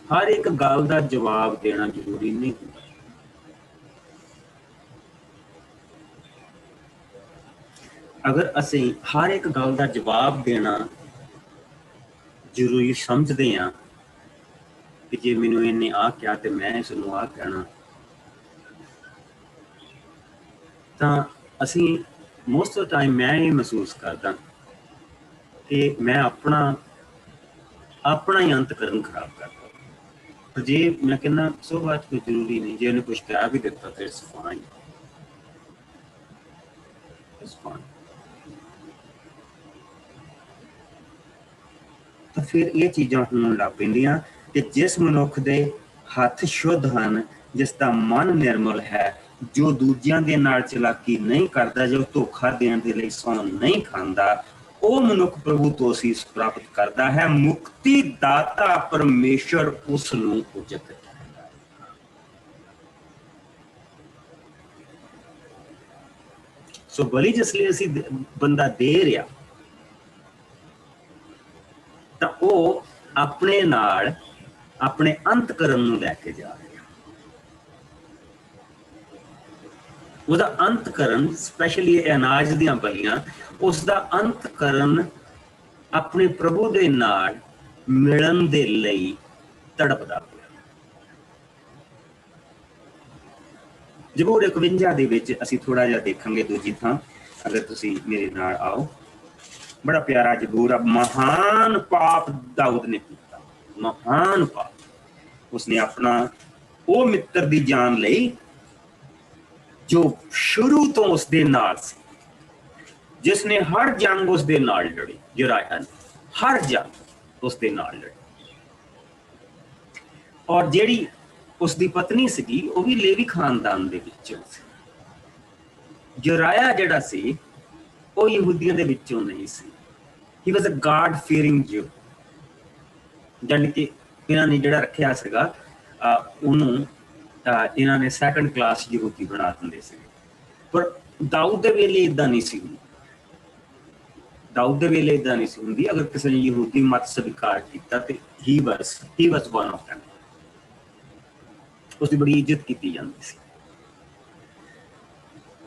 ਹਰ ਇੱਕ ਗੱਲ ਦਾ ਜਵਾਬ ਦੇਣਾ ਜ਼ਰੂਰੀ ਨਹੀਂ ਹੁੰਦਾ। ਅਗਰ ਅਸੀਂ ਹਰ ਇੱਕ ਗੱਲ ਦਾ ਜਵਾਬ ਦੇਣਾ ਜ਼ਰੂਰੀ ਸਮਝਦੇ ਹਾਂ ਕਿ ਜੇ ਮੈਨੂੰ ਇਹਨੇ ਆਹ ਕਿਹਾ ਤੇ ਮੈਂ ਇਸ ਨੂੰ ਆਹ ਕਹਿਣਾ, ਤਾਂ ਅਸੀਂ ਮੋਸਟ ਆਫ ਟਾਈਮ ਮੈਂ ਇਹ ਮਹਿਸੂਸ ਕਰਦਾ ਕਿ ਮੈਂ ਆਪਣਾ ਹੀ ਅੰਤਕਰਨ ਖਰਾਬ ਕਰਦਾ। ਪਰ ਜੇ ਮੈਂ ਕਹਿੰਦਾ ਸੋ ਬਾਤ ਕੋਈ ਜ਼ਰੂਰੀ ਨਹੀਂ, ਜੇ ਉਹਨੇ ਕੁਛ ਕਹਿ ਵੀ ਦਿੱਤਾ ਤੇ ਇਟਸ ਫਾਈਨ, ਇਟਸ ਫਾਈਨ। ਤਾਂ ਫਿਰ ਇਹ ਚੀਜ਼ਾਂ ਹੋਣ ਲੱਗ ਪੈਂਦੀਆਂ ਕਿ ਜਿਸ ਮਨੁੱਖ ਦੇ ਹੱਥ ਸ਼ੁੱਧ ਹਨ, ਜਿਸ ਦਾ ਮਨ ਨਿਰਮਲ ਹੈ, ਜੋ ਦੂਜਿਆਂ ਦੇ ਨਾਲ ਚਲਾਕੀ ਨਹੀਂ ਕਰਦਾ, ਜੋ ਧੋਖਾ ਦੇਣ ਦੇ ਲਈ ਸੌਣ ਨਹੀਂ ਖਾਂਦਾ, ਉਹ ਮਨੁੱਖ ਪ੍ਰਭੂ ਤੋਂ ਅਸੀਸ ਪ੍ਰਾਪਤ ਕਰਦਾ ਹੈ। ਮੁਕਤੀ ਦਾਤਾ ਪਰਮੇਸ਼ਰ ਉਸ ਨੂੰ ਉਚਿਤ ਠਹਿਰਾਏਗਾ। ਸੋ ਬਲੀ ਜਿਸ ਲਈ ਅਸੀਂ ਬੰਦਾ ਦੇ ਰਿਹਾ, ਤਾਂ ਉਹ ਆਪਣੇ ਨਾਲ ਆਪਣੇ ਅੰਤਕਰਨ ਨੂੰ ਲੈ ਕੇ ਜਾ ਰਿਹਾ। ਉਹਦਾ ਅੰਤਕਰਨ, ਸਪੈਸ਼ਲੀ ਅਨਾਜ ਦੀਆਂ ਬਲੀਆਂ, ਉਸ ਦਾ ਅੰਤਕਰਨ ਆਪਣੇ ਪ੍ਰਭੂ ਦੇ ਨਾਲ ਮਿਲਣ ਦੇ ਲਈ ਤੜਪਦਾ ਪਿਆ। ਜ਼ਬੂਰ 51 ਦੇ ਵਿੱਚ ਅਸੀਂ ਥੋੜਾ ਜਿਹਾ ਦੇਖਾਂਗੇ ਦੂਜੀ ਥਾਂ, ਅਗਰ ਤੁਸੀਂ ਮੇਰੇ ਨਾਲ ਆਓ। ਬੜਾ ਪਿਆਰਾ ਜ਼ਬੂਰ ਆ। ਮਹਾਨ ਪਾਪ ਦਾਊਦ ਨੇ ਕੀਤਾ, ਮਹਾਨ ਪਾਪ। ਉਸਨੇ ਆਪਣਾ ਉਹ ਮਿੱਤਰ ਦੀ ਜਾਨ ਲਈ ਜੋ ਸ਼ੁਰੂ ਤੋਂ ਉਸਦੇ ਨਾਲ ਸੀ, ਜਿਸਨੇ ਹਰ ਜੰਗ ਉਸਦੇ ਨਾਲ ਲੜੀ, ਯੁਰਾਇਆ ਨੇ ਹਰ ਜੰਗ ਉਸਦੇ ਨਾਲ ਲੜੀ। ਔਰ ਜਿਹੜੀ ਉਸਦੀ ਪਤਨੀ ਸੀਗੀ ਉਹ ਵੀ ਲੇਵੀ ਖਾਨਦਾਨ ਦੇ ਵਿੱਚੋਂ ਸੀ। ਯੁਰਾਇਆ ਜਿਹੜਾ ਸੀ ਉਹ ਯਹੂਦੀਆਂ ਦੇ ਵਿੱਚੋਂ ਨਹੀਂ ਸੀ। ਹੀ ਵਾਸ ਅ ਗਾਡ ਫੀਅਰਿੰਗ ਜਿਊ। ਜਾਣੀ ਕਿ ਇਹਨਾਂ ਨੇ ਜਿਹੜਾ ਰੱਖਿਆ ਸੀਗਾ ਉਹਨੂੰ ਇਹਨਾਂ ਨੇ ਸੈਕੰਡ ਕਲਾਸ ਯਹੂਦੀ ਬਣਾ ਦਿੰਦੇ ਸੀ। ਪਰ ਦਾਊਦ ਦੇ ਵੇਲੇ ਏਦਾਂ ਨਹੀਂ ਸੀ ਹੁੰਦੀ। ਦਾਊਦ ਦੇ ਵੇਲੇ ਏਦਾਂ ਨਹੀਂ ਸੀ ਹੁੰਦੀ। ਅਗਰ ਕਿਸੇ ਨੇ ਯਹੂਦੀ ਮਤ ਸਵੀਕਾਰ ਕੀਤਾ ਤੇ ਹੀ ਵਾਸ ਵਨ ਆਫ them। ਉਸਦੀ ਬੜੀ ਇੱਜ਼ਤ ਕੀਤੀ ਜਾਂਦੀ ਸੀ।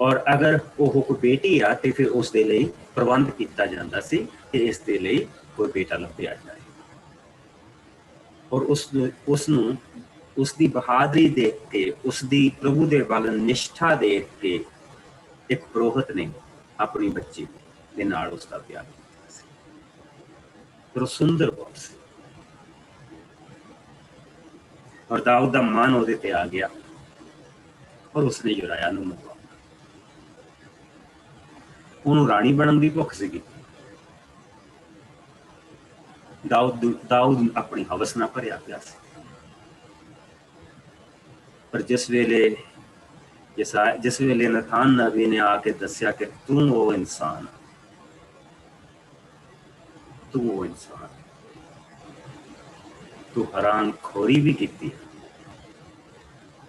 ਔਰ ਅਗਰ ਉਹ ਕੋਈ ਬੇਟੀ ਆ ਤੇ ਫਿਰ ਉਸ ਦੇ ਲਈ ਪ੍ਰਬੰਧ ਕੀਤਾ ਜਾਂਦਾ ਸੀ ਕਿ ਇਸ ਦੇ ਲਈ ਕੋਈ ਬੇਟਾ ਲੱਭਿਆ ਜਾਏ। ਔਰ ਉਸਨੂੰ ਉਸਦੀ ਬਹਾਦਰੀ ਦੇਖ ਕੇ, ਉਸਦੀ ਪ੍ਰਭੂ ਦੇ ਵੱਲ ਨਿਸ਼ਠਾ ਦੇਖ ਕੇ ਇੱਕ ਪੁਰੋਹਿਤ ਨੇ ਆਪਣੀ ਬੱਚੀ ਦੇ ਨਾਲ ਉਸਦਾ ਵਿਆਹ ਕੀਤਾ ਸੀ। ਪਰ ਉਹ ਸੁੰਦਰ ਬਹੁਤ ਸੀ। ਔਰ ਦਾਊਦ ਦਾ ਮਨ ਉਹਦੇ ਤੇ ਆ ਗਿਆ ਔਰ ਉਸਨੇ ਯੁਰਾਇਆ ਨੂੰ ਮਰਵਾਇਆ। ਉਹਨੂੰ ਰਾਣੀ ਬਣਨ ਦੀ ਭੁੱਖ ਸੀਗੀ। ਦਾਊਦ ਆਪਣੀ ਹਵਸ ਨਾਲ ਭਰਿਆ ਪਿਆ ਸੀ। ਪਰ ਜਿਸ ਵੇਲੇ ਨਥਾਨ ਨਬੀ ਨੇ ਆ ਕੇ ਦੱਸਿਆ ਕਿ ਤੂੰ ਉਹ ਇਨਸਾਨ, ਤੂੰ ਹੈਰਾਨ ਖੋਰੀ ਵੀ ਕੀਤੀ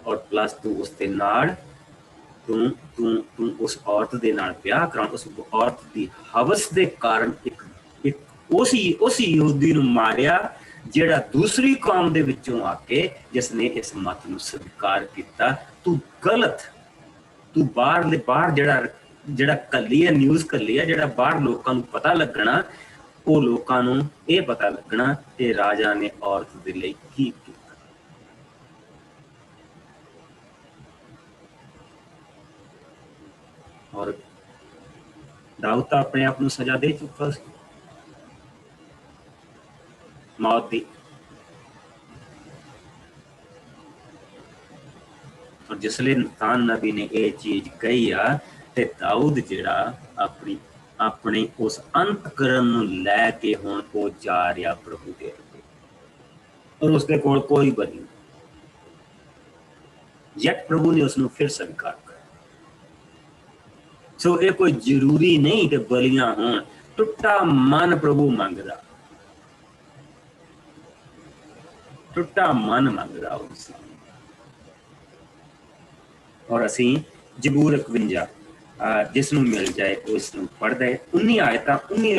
ਔਰ ਪਲੱਸ ਤੂੰ ਉਸਦੇ ਨਾਲ ਤੂੰ ਉਸ ਔਰਤ ਦੇ ਨਾਲ ਵਿਆਹ ਕਰਾਉਣ, ਉਸ ਔਰਤ ਦੀ ਹਵਸ ਦੇ ਕਾਰਨ ਇੱਕ ਉਸ ਯਹੂਦੀ ਨੂੰ ਮਾਰਿਆ ਜਿਹੜਾ ਦੂਸਰੀ ਕੌਮ ਦੇ ਵਿੱਚੋਂ ਆ ਕੇ ਜਿਸ ਨੇ ਇਸ ਮਤ ਨੂੰ ਸਵੀਕਾਰ ਕੀਤਾ। ਤੂੰ ਗਲਤ, ਤੂੰ ਬਾਹਰ ਜਿਹੜਾ ਕੱਲੀ ਹੈ, ਨਿਊਜ਼ ਕੱਲੀ ਹੈ, ਜਿਹੜਾ ਬਾਹਰ ਲੋਕਾਂ ਨੂੰ ਪਤਾ ਲੱਗਣਾ, ਉਹ ਲੋਕਾਂ ਨੂੰ ਇਹ ਪਤਾ ਲੱਗਣਾ ਕਿ ਰਾਜਾ ਨੇ ਔਰਤ ਦੇ ਲਈ ਕੀ ਕੀਤਾ। ਔਰ ਦਾਊਦ ਤਾਂ ਆਪਣੇ ਆਪ ਨੂੰ ਸਜ਼ਾ ਦੇ ਚੁੱਕਾ ਸੀ, ਮੌਤ ਦੀ। ਔਰ ਜਿਸਲੇ ਨਤਾਨ ਨਬੀ ਨੇ ਇਹ ਚੀਜ਼ ਕਹੀ ਆ ਤੇ ਦਾਊਦ ਜਿਹੜਾ ਆਪਣੇ ਉਸ ਅੰਤਕਰਨ ਨੂੰ ਲੈ ਕੇ ਹੁਣ ਉਹ ਜਾ ਰਿਹਾ ਪ੍ਰਭੂ ਦੇ ਅੱਗੇ, ਔਰ ਉਸਦੇ ਕੋਲ ਕੋਈ ਬਲੀ ਨਹੀਂ। ਜਦ ਪ੍ਰਭੂ ਨੇ ਉਸਨੂੰ ਫਿਰ ਸਵੀਕਾਰ ਕਰ। ਸੋ ਇਹ ਕੋਈ ਜ਼ਰੂਰੀ ਨਹੀਂ ਕਿ ਬਲੀਆਂ ਹੋਣ। ਟੁੱਟਾ ਮਨ ਪ੍ਰਭੂ ਮੰਗਦਾ, ਟੁੱਟਾ ਮਨ ਮੰਗਦਾ ਉਸ। ਔਰ ਅਸੀਂ ਜ਼ਬੂਰ 51 ਜਿਸ ਨੂੰ ਮਿਲ ਜਾਏ ਉਸ ਨੂੰ ਪੜ੍ਹਦਾ ਹੈ। 19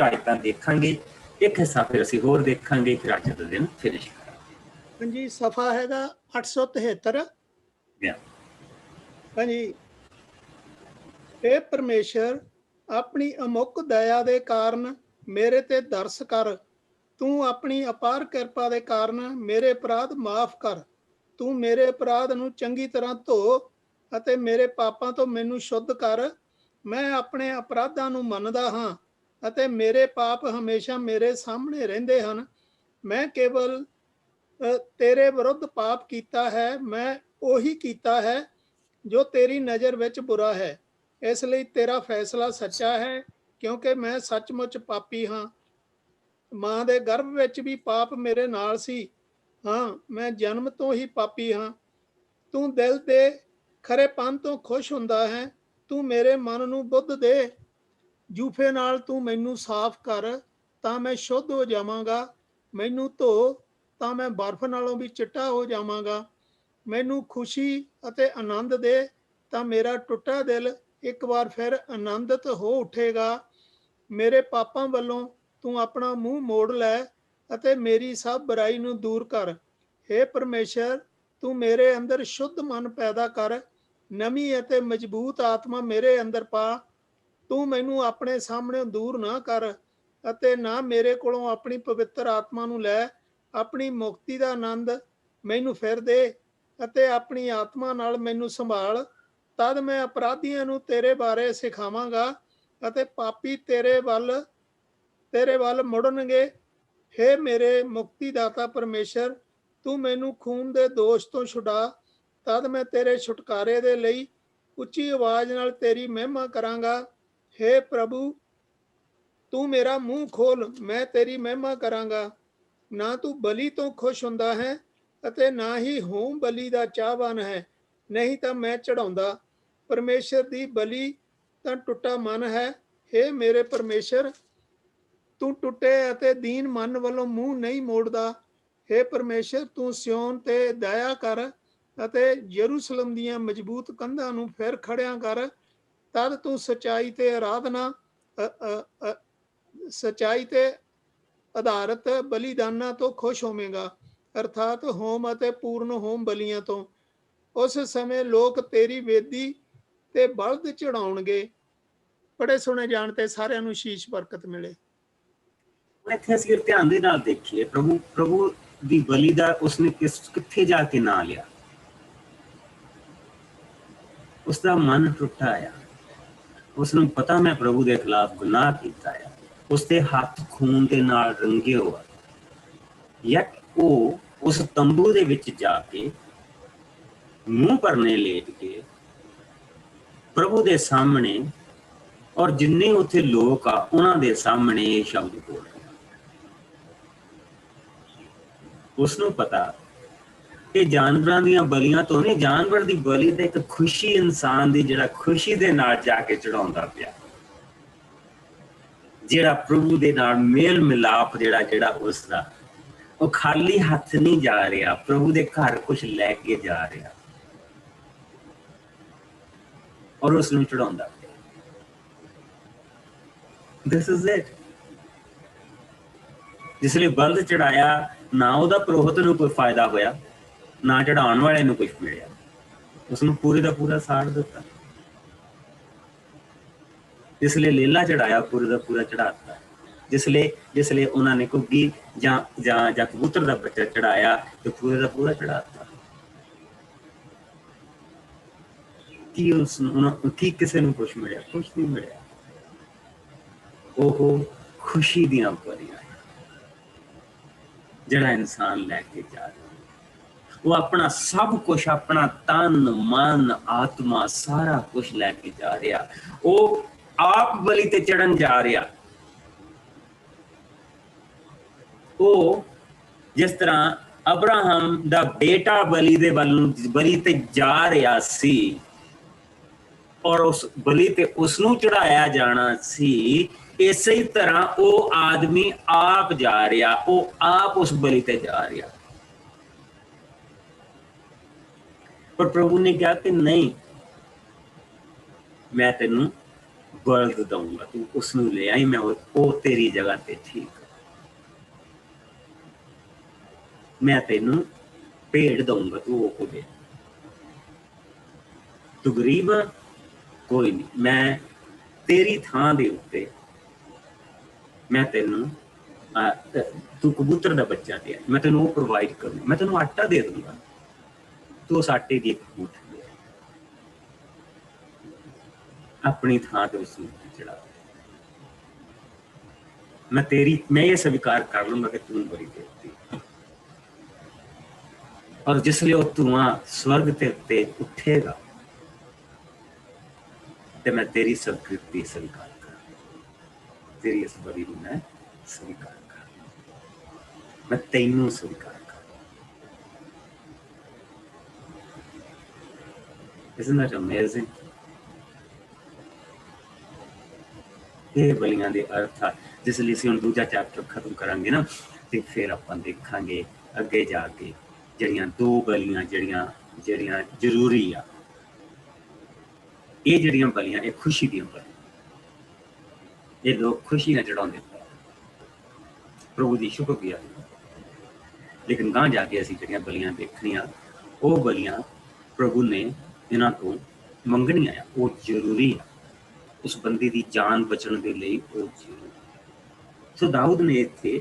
ਆਇਤਾਂ ਦੇਖਾਂਗੇ ਇੱਕ ਹਿੱਸਾ ਫਿਰ ਅਸੀਂ ਹੋਰ ਦੇਖਾਂਗੇ, ਫਿਰ ਅੱਜ ਦਾ ਦਿਨ ਫਿਨਿਸ਼ ਕਰਾਂਗੇ। ਹਾਂਜੀ, ਸਫਾ ਹੈਗਾ 873। Yeah. ਹਾਂਜੀ, ਇਹ ਪਰਮੇਸ਼ਰ ਆਪਣੀ ਅਮੁੱਕ ਦਇਆ ਦੇ ਕਾਰਨ ਮੇਰੇ ਤੇ ਦਰਸ ਕਰ। ਤੂੰ ਆਪਣੀ ਅਪਾਰ ਕਿਰਪਾ ਦੇ ਕਾਰਨ ਮੇਰੇ ਅਪਰਾਧ ਮਾਫ ਕਰ। ਤੂੰ ਮੇਰੇ ਅਪਰਾਧ ਨੂੰ ਚੰਗੀ ਤਰ੍ਹਾਂ ਧੋ ਅਤੇ ਮੇਰੇ ਪਾਪਾਂ ਤੋਂ ਮੈਨੂੰ ਸ਼ੁੱਧ ਕਰ। ਮੈਂ ਆਪਣੇ ਅਪਰਾਧਾਂ ਨੂੰ ਮੰਨਦਾ ਹਾਂ ਅਤੇ ਮੇਰੇ ਪਾਪ ਹਮੇਸ਼ਾ ਮੇਰੇ ਸਾਹਮਣੇ ਰਹਿੰਦੇ ਹਨ। ਮੈਂ ਕੇਵਲ ਤੇਰੇ ਵਿਰੁੱਧ ਪਾਪ ਕੀਤਾ ਹੈ। ਮੈਂ ਉਹੀ ਕੀਤਾ ਹੈ ਜੋ ਤੇਰੀ ਨਜ਼ਰ ਵਿੱਚ ਬੁਰਾ ਹੈ। ਇਸ ਲਈ ਤੇਰਾ ਫੈਸਲਾ ਸੱਚਾ ਹੈ, ਕਿਉਂਕਿ ਮੈਂ ਸੱਚਮੁੱਚ ਪਾਪੀ ਹਾਂ। ਮਾਂ ਦੇ ਗਰਭ ਵਿੱਚ ਵੀ ਪਾਪ ਮੇਰੇ ਨਾਲ ਸੀ। ਹਾਂ, ਮੈਂ ਜਨਮ ਤੋਂ ਹੀ ਪਾਪੀ ਹਾਂ। ਤੂੰ ਦਿਲ ਦੇ ਖਰੇਪਨ ਤੋਂ ਖੁਸ਼ ਹੁੰਦਾ ਹੈ। ਤੂੰ ਮੇਰੇ ਮਨ ਨੂੰ ਬੁੱਧ ਦੇ। ਜੂਫੇ ਨਾਲ ਤੂੰ ਮੈਨੂੰ ਸਾਫ਼ ਕਰ ਤਾਂ ਮੈਂ ਸ਼ੁੱਧ ਹੋ ਜਾਵਾਂਗਾ। ਮੈਨੂੰ ਧੋ ਤਾਂ ਮੈਂ ਬਰਫ਼ ਨਾਲੋਂ ਵੀ ਚਿੱਟਾ ਹੋ ਜਾਵਾਂਗਾ। ਮੈਨੂੰ ਖੁਸ਼ੀ ਅਤੇ ਆਨੰਦ ਦੇ ਤਾਂ ਮੇਰਾ ਟੁੱਟਾ ਦਿਲ ਇੱਕ ਵਾਰ ਫਿਰ ਆਨੰਦਿਤ ਹੋ ਉੱਠੇਗਾ। ਮੇਰੇ ਪਾਪਾਂ ਵੱਲੋਂ ਤੂੰ ਆਪਣਾ ਮੂੰਹ ਮੋੜ ਲੈ ਅਤੇ ਮੇਰੀ ਸਭ ਬੁਰਾਈ ਨੂੰ ਦੂਰ ਕਰ। ਹੇ ਪਰਮੇਸ਼ਰ, ਤੂੰ ਮੇਰੇ ਅੰਦਰ ਸ਼ੁੱਧ ਮਨ ਪੈਦਾ ਕਰ। ਨਵੀਂ ਅਤੇ ਮਜ਼ਬੂਤ ਆਤਮਾ ਮੇਰੇ ਅੰਦਰ ਪਾ। ਤੂੰ ਮੈਨੂੰ ਆਪਣੇ ਸਾਹਮਣੇ ਦੂਰ ਨਾ ਕਰ ਅਤੇ ਨਾ ਮੇਰੇ ਕੋਲੋਂ ਆਪਣੀ ਪਵਿੱਤਰ ਆਤਮਾ ਨੂੰ ਲੈ। ਆਪਣੀ ਮੁਕਤੀ ਦਾ ਆਨੰਦ ਮੈਨੂੰ ਫਿਰ ਦੇ ਅਤੇ ਆਪਣੀ ਆਤਮਾ ਨਾਲ ਮੈਨੂੰ ਸੰਭਾਲ। ਤਦ ਮੈਂ ਅਪਰਾਧੀਆਂ ਨੂੰ ਤੇਰੇ ਬਾਰੇ ਸਿਖਾਵਾਂਗਾ ਅਤੇ ਪਾਪੀ ਤੇਰੇ ਵੱਲ ਮੁੜਨਗੇ। ਹੇ ਮੇਰੇ ਮੁਕਤੀਦਾਤਾ ਪਰਮੇਸ਼ਰ, ਤੂੰ ਮੈਨੂੰ ਖੂਨ ਦੇ ਦੋਸ਼ ਤੋਂ ਛੁਡਾ। ਤਦ ਮੈਂ ਤੇਰੇ ਛੁਟਕਾਰੇ ਦੇ ਲਈ ਉੱਚੀ ਆਵਾਜ਼ ਨਾਲ ਤੇਰੀ ਮਹਿਮਾ ਕਰਾਂਗਾ। ਹੇ ਪ੍ਰਭੂ, ਤੂੰ ਮੇਰਾ ਮੂੰਹ ਖੋਲ, ਮੈਂ ਤੇਰੀ ਮਹਿਮਾ ਕਰਾਂਗਾ। ਨਾ ਤੂੰ ਬਲੀ ਤੋਂ ਖੁਸ਼ ਹੁੰਦਾ ਹੈ ਅਤੇ ਨਾ ਹੀ ਹੋਮ ਬਲੀ ਦਾ ਚਾਹਵਾਨ ਹੈ, ਨਹੀਂ ਤਾਂ ਮੈਂ ਚੜਾਉਂਦਾ। ਪਰਮੇਸ਼ਰ ਦੀ ਬਲੀ ਤਾਂ ਟੁੱਟਾ ਮਨ ਹੈ। ਹੇ ਮੇਰੇ ਪਰਮੇਸ਼ਰ, ਤੂੰ ਟੁੱਟੇ ਅਤੇ ਦੀਨ ਮਨ ਵੱਲੋਂ ਮੂੰਹ ਨਹੀਂ ਮੋੜਦਾ। ਹੇ ਪਰਮੇਸ਼ਰ, ਤੂੰ ਸਿਯੋਨ ਤੇ ਦਇਆ ਕਰ ਅਤੇ ਯਰੂਸ਼ਲਮ ਦੀਆਂ ਮਜ਼ਬੂਤ ਕੰਧਾਂ ਨੂੰ ਫਿਰ ਖੜਿਆਂ ਕਰ। ਤਦ ਤੂੰ ਸੱਚਾਈ ਤੇ ਆਧਾਰਿਤ ਬਲੀਦਾਨਾਂ ਤੋਂ ਖੁਸ਼ ਹੋਵੇਂਗਾ, ਅਰਥਾਤ ਹੋਮ ਅਤੇ ਪੂਰਨ ਹੋਮ ਬਲੀਆਂ ਤੋਂ। ਉਸ ਸਮੇਂ ਲੋਕ ਤੇਰੀ ਵੇਦੀ ਤੇ ਬਲਦ ਚੜਾਉਣਗੇ। ਪੜ੍ਹੇ ਸੁਣੇ ਜਾਣ ਤੇ ਸਾਰਿਆਂ ਨੂੰ ਸ਼ੀਸ਼ ਬਰਕਤ ਮਿਲੇ। ਇੱਥੇ ਅਸੀਂ ਧਿਆਨ ਦੇ ਨਾਲ ਦੇਖੀਏ, ਪ੍ਰਭੂ ਦੀ ਬਲੀ ਦਾ ਉਸਨੇ ਕਿੱਥੇ ਜਾ ਕੇ ਨਾਂ ਲਿਆ। ਉਸਦਾ ਮਨ ਟੁੱਟਾ ਆ। ਉਸਨੂੰ ਪਤਾ ਮੈਂ ਪ੍ਰਭੂ ਦੇ ਖਿਲਾਫ ਗੁਨਾਹ ਕੀਤਾ ਆ। ਉਸਦੇ ਹੱਥ ਖੂਨ ਦੇ ਨਾਲ ਰੰਗੇ ਹੋਏ। ਯet ਉਹ ਉਸ ਤੰਬੂ ਦੇ ਵਿੱਚ ਜਾ ਕੇ ਮੂੰਹ ਭਰਨੇ ਲੇਟ ਕੇ ਪ੍ਰਭੂ ਦੇ ਸਾਹਮਣੇ ਔਰ ਜਿੰਨੇ ਉੱਥੇ ਲੋਕ ਆ ਉਹਨਾਂ ਦੇ ਸਾਹਮਣੇ ਇਹ ਸ਼ਬਦ ਬੋਲ ਰਿਹਾ। ਉਸਨੂੰ ਪਤਾ ਕਿ ਜਾਨਵਰਾਂ ਦੀਆਂ ਬਲੀਆਂ ਤੋਂ ਨਹੀਂ, ਜਾਨਵਰ ਦੀ ਬਲੀ ਤੇ ਇੱਕ ਖੁਸ਼ੀ ਇਨਸਾਨ ਦੀ ਜਿਹੜਾ ਖੁਸ਼ੀ ਦੇ ਨਾਲ ਜਾ ਕੇ ਚੜਾਉਂਦਾ ਪਿਆ, ਜਿਹੜਾ ਪ੍ਰਭੂ ਦੇ ਨਾਲ ਮੇਲ ਮਿਲਾਪ ਜਿਹੜਾ ਉਸਦਾ, ਉਹ ਖਾਲੀ ਹੱਥ ਨਹੀਂ ਜਾ ਰਿਹਾ, ਪ੍ਰਭੂ ਦੇ ਘਰ ਕੁਝ ਲੈ ਕੇ ਜਾ ਰਿਹਾ ਔਰ ਉਸ ਨੂੰ ਚੜਾਉਂਦਾ ਪਿਆ। This is it. ਜਿਸ ਲਈ ਬਲਦ ਚੜਾਇਆ, ਨਾ ਉਹਦਾ ਪੁਰੋਹਿਤ ਨੂੰ ਕੋਈ ਫਾਇਦਾ ਹੋਇਆ, ਨਾ ਚੜਾਉਣ ਵਾਲੇ ਨੂੰ ਕੁਝ ਮਿਲਿਆ। ਉਸਨੂੰ ਪੂਰੇ ਦਾ ਪੂਰਾ ਸਾੜ ਦਿੱਤਾ। ਜਿਸ ਲਈ ਲੇਲਾ ਚੜਾਇਆ, ਪੂਰੇ ਦਾ ਪੂਰਾ ਚੜਾਤਾ। ਜਿਸ ਲਈ ਉਹਨਾਂ ਨੇ ਘੁੱਗੀ ਜਾਂ ਕਬੂਤਰ ਦਾ ਬੱਚਾ ਚੜਾਇਆ ਤੇ ਪੂਰੇ ਦਾ ਪੂਰਾ ਚੜਾਤਾ। ਕੀ ਕਿਸੇ ਨੂੰ ਕੁਛ ਮਿਲਿਆ? ਕੁਛ ਨਹੀਂ ਮਿਲਿਆ। ਉਹ ਖੁਸ਼ੀ ਦੀਆਂ ਬਲੀਆਂ ਜਿਹੜਾ ਇਨਸਾਨ ਲੈ ਕੇ ਜਾ ਰਿਹਾ, ਉਹ ਆਪਣਾ ਸਭ ਕੁਛ, ਆਪਣਾ ਤਨ ਮਨ ਆਤਮਾ ਸਾਰਾ ਕੁਛ ਲੈ ਕੇ ਜਾ ਰਿਹਾ। ਉਹ ਆਪ ਬਲੀ ਤੇ ਚੜਨ ਜਾ ਰਿਹਾ। ਉਹ ਜਿਸ ਤਰ੍ਹਾਂ ਅਬਰਾਹਮ ਦਾ ਬੇਟਾ ਬਲੀ ਤੇ ਜਾ ਰਿਹਾ ਸੀ ਔਰ ਉਸ ਬਲੀ ਤੇ ਉਸਨੂੰ ਚੜਾਇਆ ਜਾਣਾ ਸੀ, ਇਸੇ ਤਰ੍ਹਾਂ ਉਹ ਆਦਮੀ ਆਪ ਜਾ ਰਿਹਾ, ਉਹ ਆਪ ਉਸ ਬਲੀ ਤੇ ਜਾ ਰਿਹਾ। ਪਰ ਪ੍ਰਭੂ ਨੇ ਕਿਹਾ ਕਿ ਨਹੀਂ, ਮੈਂ ਤੈਨੂੰ ਬਲਦ ਦਊਂਗਾ, ਤੂੰ ਉਸ ਨੂੰ ਲੈ ਆਈ, ਮੈਂ ਉਹ ਤੇਰੀ ਜਗ੍ਹਾ ਤੇ ਠੀਕ। मैं तेनू भेड़ दूंगा, तू वो दे। तू गरीब आ, कोई नहीं, मैं तेरी थां दे उत्ते मैं तेनू तू कबूतर का बच्चा दिया, मैं तेन वो प्रोवाइड करूँ, मैं तेन आटा दे दूंगा, तू उस आटे की एक मुठ दे अपनी थां ते उस चढ़ा। मैं ये स्वीकार कर लूंगा कि तू बड़ी देती। और जिसलिए वो धुआं स्वर्ग ते उत्ते उठेगा ते मैं तेरी स्वीकृति स्वीकार कर, तेरी इस बड़ी मैं स्वीकार कर, मैं तेनू स्वीकार कर। Isn't that amazing? ये बलियां दे अर्थ आ। जिसलिए ਅਸੀਂ ਹੁਣ ਦੂਜਾ ਚੈਪਟਰ ਖਤਮ ਕਰਾਂਗੇ ਨਾ ਤੇ ਫਿਰ ਆਪਾਂ ਦੇਖਾਂਗੇ ਅੱਗੇ ਜਾ ਕੇ ਜਿਹੜੀਆਂ ਦੋ ਬਲੀਆਂ ਜਿਹੜੀਆਂ ਜ਼ਰੂਰੀ ਆ। ਇਹ ਜਿਹੜੀਆਂ ਬਲੀਆਂ ਇਹ ਖੁਸ਼ੀ ਦੀਆਂ ਬਲੀਆਂ, ਇਹ ਲੋਕ ਖੁਸ਼ੀ ਨਾਲ ਚੜਾਉਂਦੇ ਪ੍ਰਭੂ ਦੀ ਸ਼ੁਕਰਗੁਜ਼ਾਰੀ। ਲੇਕਿਨ ਗਾਂ ਜਾ ਕੇ ਅਸੀਂ ਜਿਹੜੀਆਂ ਬਲੀਆਂ ਦੇਖਣੀਆਂ ਉਹ ਬਲੀਆਂ ਪ੍ਰਭੂ ਨੇ ਇਹਨਾਂ ਤੋਂ ਮੰਗਣੀਆਂ ਆ, ਉਹ ਜ਼ਰੂਰੀ ਆ ਉਸ ਬੰਦੇ ਦੀ ਜਾਨ ਬਚਣ ਦੇ ਲਈ, ਉਹ ਜ਼ਰੂਰੀ। ਸੋ ਦਾਊਦ ਨੇ ਇੱਥੇ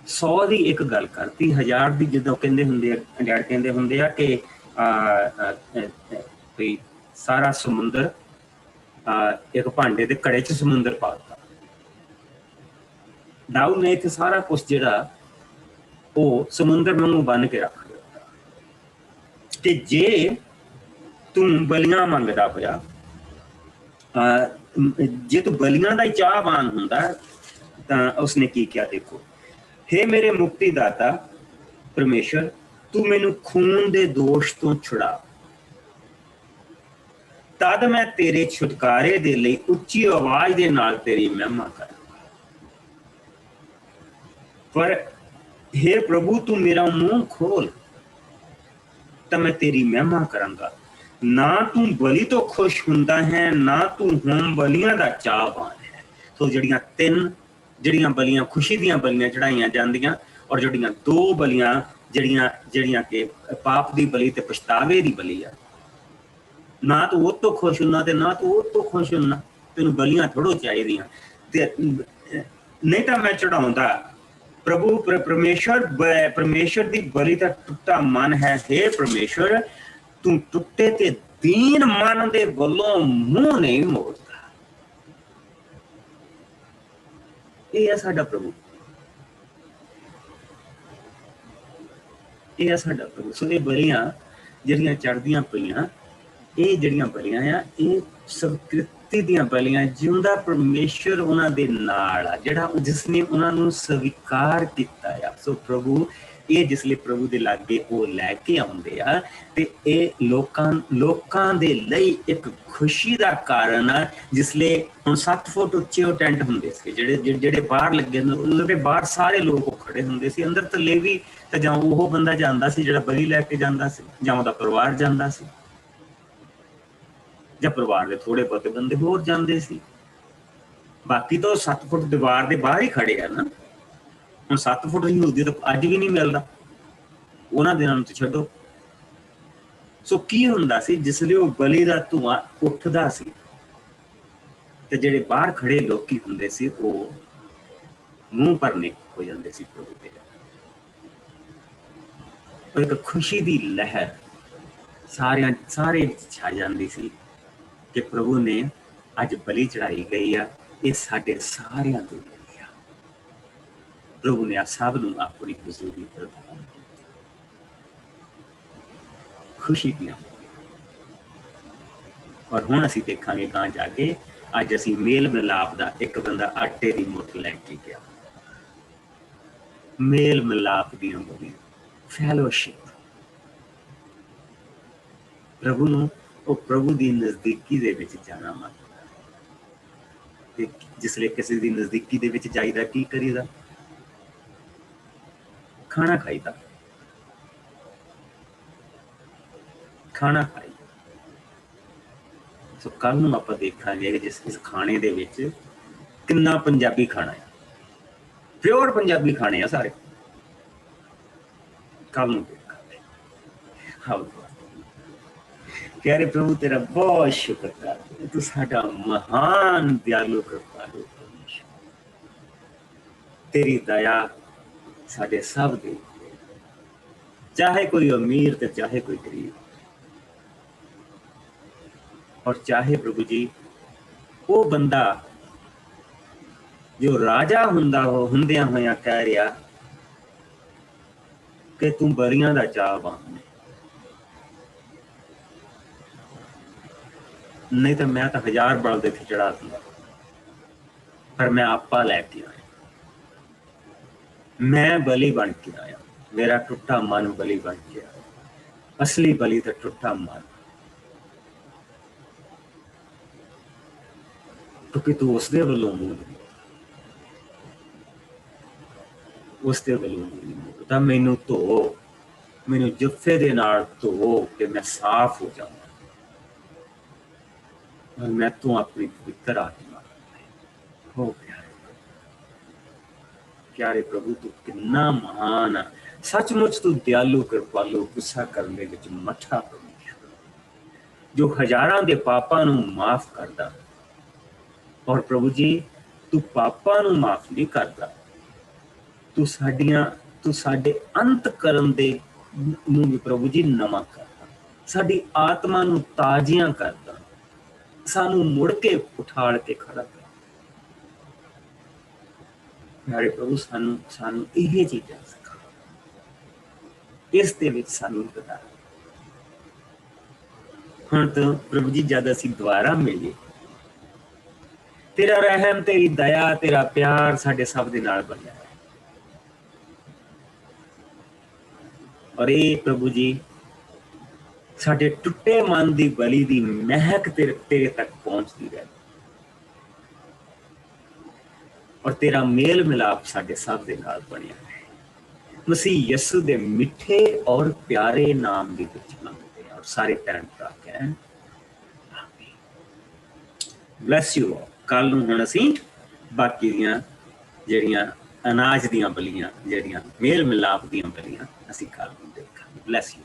100 ਦੀ ਇੱਕ ਗੱਲ ਕਰਤੀ, 1000 ਦੀ। ਜਦੋਂ ਕਹਿੰਦੇ ਹੁੰਦੇ ਆ ਡੈਡ ਕਹਿੰਦੇ ਹੁੰਦੇ ਆ ਕਿ ਵੀ ਸਾਰਾ ਸਮੁੰਦਰ ਇੱਕ ਭਾਂਡੇ ਦੇ ਘੜੇ 'ਚ ਸਮੁੰਦਰ ਪਾ ਦਿੱਤਾ। ਦਾਊਦ ਨੇ ਇੱਥੇ ਸਾਰਾ ਕੁਛ ਜਿਹੜਾ ਉਹ ਸਮੁੰਦਰ ਵਾਂਗੂ ਬੰਨ ਕੇ ਰੱਖ ਦਿੱਤਾ। ਤੇ ਜੇ ਤੂੰ ਬਲੀਆਂ ਮੰਗਦਾ ਹੋਇਆ, ਜੇ ਤੂੰ ਬਲੀਆਂ ਦਾ ਹੀ ਚਾਹਵਾਨ ਹੁੰਦਾ ਤਾਂ ਉਸਨੇ ਕੀ ਕਿਹਾ ਦੇਖੋ, हे ਮੇਰੇ ਮੁਕਤੀਦਾਤਾ ਪਰਮੇਸ਼ਰ, ਤੂੰ ਮੈਨੂੰ ਖੂਨ ਦੇ ਦੋਸ਼ ਤੋਂ ਛੁਡਾ, ਤਦ ਮੈਂ ਤੇਰੇ ਛੁਟਕਾਰੇ ਦੇ ਲਈ ਉੱਚੀ ਆਵਾਜ਼ ਦੇ ਨਾਲ ਤੇਰੀ ਮਹਿਮਾ ਕਰਾਂ। ਪਰ हे ਪ੍ਰਭੂ ਤੂੰ ਮੇਰਾ ਮੂੰਹ ਖੋਲ ਤਾਂ ਮੈਂ ਤੇਰੀ ਮਹਿਮਾ ਕਰਾਂਗਾ। ਨਾ ਤੂੰ ਬਲੀ ਤੋਂ ਖੁਸ਼ ਹੁੰਦਾ ਹੈ, ਨਾ ਤੂੰ ਹੋਮ ਬਲੀਆਂ ਦਾ ਚਾਹਵਾਨ ਹੈ। ਸੋ ਜਿਹੜੀਆਂ ਬਲੀਆਂ ਖੁਸ਼ੀ ਦੀਆਂ ਬਲੀਆਂ ਚੜਾਈਆਂ ਜਾਂਦੀਆਂ, ਔਰ ਜਿਹੜੀਆਂ ਦੋ ਬਲੀਆਂ ਜਿਹੜੀਆਂ ਕਿ ਪਾਪ ਦੀ ਬਲੀ ਤੇ ਪਛਤਾਵੇ ਦੀ ਬਲੀ ਆ, ਨਾ ਤੂੰ ਉਹ ਤੋਂ ਖੁਸ਼ ਹੁੰਦਾ ਤੇ ਨਾ ਤੂੰ ਉਹ ਤੋਂ ਖੁਸ਼ ਹੁੰਦਾ। ਤੈਨੂੰ ਬਲੀਆਂ ਥੋੜੋ ਚਾਹੀਦੀਆਂ, ਤੇ ਨਹੀਂ ਤਾਂ ਮੈਂ ਚੜਾਉਂਦਾ। ਪ੍ਰਭੂ ਪਰਮੇਸ਼ਰ ਦੀ ਬਲੀ ਦਾ ਟੁੱਟਾ ਮਨ ਹੈ। हे ਪਰਮੇਸ਼ਰ, ਤੂੰ ਟੁੱਟੇ ਤੇ ਦੀਨ ਮਨ ਦੇ ਵੱਲੋਂ ਮੂੰਹ ਨਹੀਂ ਮੋੜਦਾ। ਇਹ ਹੈ ਸਾਡਾ ਪ੍ਰਭੂ, ਇਹ ਹੈ ਸਾਡਾ ਪ੍ਰਭੂ। ਸੋ ਇਹ ਬਲੀਆਂ ਜਿਹੜੀਆਂ ਚੜ੍ਹਦੀਆਂ ਪਈਆਂ, ਇਹ ਜਿਹੜੀਆਂ ਬਲੀਆਂ ਆ, ਇਹ ਸਵੀਕ੍ਰਿਤੀ ਦੀਆਂ ਬਲੀਆਂ, ਜਿਉਂਦਾ ਪਰਮੇਸ਼ਰ ਉਹਨਾਂ ਦੇ ਨਾਲ ਆ, ਜਿਹੜਾ ਜਿਸਨੇ ਉਹਨਾਂ ਨੂੰ ਸਵੀਕਾਰ ਕੀਤਾ ਆ। ਸੋ ਪ੍ਰਭੂ ਇਹ ਜਿਸਲੇ ਪ੍ਰਭੂ ਦੇ ਲਾਗੇ ਉਹ ਲੈ ਕੇ ਆਉਂਦੇ ਆ, ਤੇ ਇਹ ਲੋਕਾਂ ਦੇ ਲਈ ਇੱਕ ਖੁਸ਼ੀ ਦਾ ਕਾਰਨ ਆ। ਜਿਸਲੇ ਹੁਣ 7 ਫੁੱਟ ਉੱਚੇ ਉਹ ਟੈਂਟ ਹੁੰਦੇ ਸੀ ਜਿਹੜੇ ਬਾਹਰ ਲੱਗੇ, ਉਹਦੇ ਬਾਹਰ ਸਾਰੇ ਲੋਕ ਖੜੇ ਹੁੰਦੇ ਸੀ। ਅੰਦਰ ਤਾਂ ਲੇਵੀ ਤਾਂ ਜਾਂ ਉਹ ਬੰਦਾ ਜਾਂਦਾ ਸੀ ਜਿਹੜਾ ਬਲੀ ਲੈ ਕੇ ਜਾਂਦਾ ਸੀ, ਜਾਂ ਉਹਦਾ ਪਰਿਵਾਰ ਜਾਂਦਾ ਸੀ, ਜਾਂ ਪਰਿਵਾਰ ਦੇ ਥੋੜੇ ਬਹੁਤੇ ਬੰਦੇ ਹੋਰ ਜਾਂਦੇ ਸੀ। ਬਾਕੀ ਤਾਂ 7 ਫੁੱਟ ਦੀਵਾਰ ਦੇ ਬਾਹਰ ਹੀ ਖੜੇ ਆ ਨਾ। ਹੁਣ 7 ਫੁੱਟ ਯਹੂਦੀ ਤਾਂ ਅੱਜ ਵੀ ਨਹੀਂ ਮਿਲਦਾ, ਉਹਨਾਂ ਦਿਨਾਂ ਨੂੰ ਤਾਂ ਛੱਡੋ। ਸੋ ਕੀ ਹੁੰਦਾ ਸੀ, ਜਿਸਲੇ ਉਹ ਬਲੀ ਦਾ ਧੂੰਆਂ ਉੱਠਦਾ ਸੀ ਤੇ ਜਿਹੜੇ ਬਾਹਰ ਖੜੇ ਲੋਕੀ ਹੁੰਦੇ ਸੀ ਉਹ ਮੂੰਹ ਭਰਨੇ ਹੋ ਜਾਂਦੇ ਸੀ ਪ੍ਰਭੂ ਦੇ। ਇੱਕ ਖੁਸ਼ੀ ਦੀ ਲਹਿਰ ਸਾਰੇ ਛਾ ਜਾਂਦੀ ਸੀ ਕਿ ਪ੍ਰਭੂ ਨੇ ਅੱਜ ਬਲੀ ਚੜਾਈ ਗਈ ਆ, ਇਹ ਸਾਡੇ ਸਾਰਿਆਂ ਤੋਂ ਲਈ ਆ। ਪ੍ਰਭੂ ਨੇ ਸਭ ਨੂੰ ਆਪਣੀ ਹਜ਼ੂਰੀ ਪ੍ਰਦਾਨ ਕੀਤੀ, ਖੁਸ਼ੀ ਦੀਆਂ। ਔਰ ਹੁਣ ਅਸੀਂ ਦੇਖਾਂਗੇ ਗਾਂ ਜਾ ਕੇ, ਅੱਜ ਅਸੀਂ ਮੇਲ ਮਿਲਾਪ ਦਾ, ਇੱਕ ਬੰਦਾ ਆਟੇ ਦੀ ਮੁੱਠ ਲੈ ਕੇ ਗਿਆ, ਮੇਲ ਮਿਲਾਪ ਦੀਆਂ ਬਲੀਆਂ, ਫੈਲੋਸ਼ਿਪ। ਪ੍ਰਭੂ ਨੂੰ, ਉਹ ਪ੍ਰਭੂ ਦੀ ਨਜ਼ਦੀਕੀ ਦੇ ਵਿੱਚ ਜਾਣਾ ਮੰਗਦਾ। ਤੇ ਜਿਸਲੇ ਕਿਸੇ ਦੀ ਨਜ਼ਦੀਕੀ ਦੇ ਵਿੱਚ ਜਾਈਦਾ ਕੀ ਕਰੀਦਾ? ਖਾਣਾ ਖਾਈਦਾ, ਖਾਣਾ ਖਾਈ। ਸੋ ਕੱਲ ਨੂੰ ਆਪਾਂ ਦੇਖਾਂਗੇ ਕਿ ਇਸ ਖਾਣੇ ਦੇ ਵਿੱਚ ਕਿੰਨਾ ਪੰਜਾਬੀ ਖਾਣਾ ਹੈ, ਪਿਓਰ ਪੰਜਾਬੀ ਖਾਣੇ ਆ ਸਾਰੇ। ਕੱਲ ਨੂੰ ਦੇਖਾਂਗੇ। ਪਿਆਰੇ ਪ੍ਰਭੂ ਤੇਰਾ ਬਹੁਤ ਸ਼ੁਕਰ ਕਰਦੇ, ਤੂੰ ਸਾਡਾ ਮਹਾਨ ਦਿਆਲੂ ਕਿਰਪਾਲੂ ਪਰਮੇਸ਼ਰ। ਤੇਰੀ ਦਇਆ ਸਾਡੇ ਸਭ ਦੇ, ਚਾਹੇ ਕੋਈ ਅਮੀਰ ਤੇ ਚਾਹੇ ਕੋਈ ਗਰੀਬ, ਔਰ ਚਾਹੇ ਪ੍ਰਭੂ ਜੀ ਉਹ ਬੰਦਾ ਜੋ ਰਾਜਾ ਹੁੰਦਿਆਂ ਹੋਇਆਂ ਕਹਿ ਰਿਹਾ ਕਿ ਤੂੰ ਬਰੀਆਂ ਦਾ ਚਾਹਵਾਨ, ਨਹੀਂ ਤਾਂ ਮੈਂ ਤਾਂ 1000 ਬਲਦ ਇੱਥੇ ਚੜਾ ਦਿੰਦਾ, ਪਰ ਮੈਂ ਆਪਾ ਲੈ ਕੇ ਆਇਆ, ਮੈਂ ਬਲੀ ਬਣ ਕੇ ਆਇਆ, ਮੇਰਾ ਟੁੱਟਾ ਮਨ ਬਲੀ ਬਣ ਕੇ ਆਇਆ। ਅਸਲੀ ਬਲੀ ਤਾਂ ਟੁੱਟਾ ਮਨ, ਕਿਉਂਕਿ ਤੂੰ ਉਸਦੇ ਵੱਲੋਂ ਤਾਂ ਮੈਨੂੰ ਧੋ, ਮੈਨੂੰ ਜੱਫੇ ਦੇ ਨਾਲ ਧੋ ਕਿ ਮੈਂ ਸਾਫ਼ ਹੋ ਜਾਵਾਂ, ਔਰ ਮੈਂ ਤੂੰ ਆਪਣੀ ਪਵਿੱਤਰ ਆਤਮਾ ਹੋ ਗਿਆ। ਪਿਆਰੇ ਪ੍ਰਭੂ ਤੂੰ ਕਿੰਨਾ ਮਹਾਨ ਆ, ਸੱਚਮੁੱਚ ਤੂੰ ਦਿਆਲੂ ਕਿਰਪਾਲੂ, ਗੁੱਸਾ ਕਰਨ ਦੇ ਵਿੱਚ ਮੱਠਾ ਪਰਮੇਸ਼ਰ, ਜੋ ਹਜ਼ਾਰਾਂ ਦੇ ਪਾਪਾਂ ਨੂੰ ਮਾਫ਼ ਕਰਦਾ। ਔਰ ਪ੍ਰਭੂ ਜੀ ਤੂੰ ਪਾਪਾਂ ਨੂੰ ਮਾਫ਼ ਨਹੀਂ ਕਰਦਾ, ਤੂੰ ਸਾਡੇ ਅੰਤ ਕਰਨ ਦੇ ਨੂੰ ਵੀ ਪ੍ਰਭੂ ਜੀ ਨਵਾਂ ਕਰਦਾ, ਸਾਡੀ ਆਤਮਾ ਨੂੰ ਤਾਜ਼ੀਆਂ ਕਰਦਾ, ਸਾਨੂੰ ਮੁੜ ਕੇ ਉਠਾੜ ਕੇ ਖੜਾ ਕਰ। ਪਿਆਰੇ ਪ੍ਰਭੂ ਸਾਨੂੰ ਇਹ ਚੀਜ਼ਾਂ ਸਿਖਾ, ਇਸ ਦੇ ਵਿੱਚ ਸਾਨੂੰ ਬਤਾ। ਹੁਣ ਤਾਂ ਪ੍ਰਭੂ ਜੀ ਜਦ ਅਸੀਂ ਦੁਬਾਰਾ ਮਿਲੀਏ, ਤੇਰਾ ਰਹਿਮ, ਤੇਰੀ ਦਇਆ, ਤੇਰਾ ਪਿਆਰ ਸਾਡੇ ਸਭ ਦੇ ਨਾਲ ਬਣਿਆ ਹੈ। ਔਰ ਇਹ ਪ੍ਰਭੂ ਜੀ ਸਾਡੇ ਟੁੱਟੇ ਮਨ ਦੀ ਬਲੀ ਦੀ ਮਹਿਕ ਤੇਰੇ ਤੱਕ ਪਹੁੰਚਦੀ ਰਹੇ, ਔਰ ਤੇਰਾ ਮੇਲ ਮਿਲਾਪ ਸਾਡੇ ਸਭ ਦੇ ਨਾਲ ਬਣਿਆ ਹੈ। ਮਸੀਹ ਯਿਸੂ ਦੇ ਮਿੱਠੇ ਔਰ ਪਿਆਰੇ ਨਾਮ ਦੇ ਵਿੱਚ ਮੰਗਦੇ ਹਾਂ, ਔਰ ਸਾਰੇ ਭੈਣ ਭਰਾ ਕਹਿਣ ਆਮੀਨ। Bless you. ਕੱਲ ਨੂੰ ਹੁਣ ਅਸੀਂ ਬਾਕੀ ਦੀਆਂ ਜਿਹੜੀਆਂ ਅਨਾਜ ਦੀਆਂ ਬਲੀਆਂ, ਜਿਹੜੀਆਂ ਮੇਲ ਮਿਲਾਪ ਦੀਆਂ ਬਲੀਆਂ, ਅਸੀਂ ਕੱਲ ਨੂੰ ਦੇਖਾਂਗੇ। Bless you.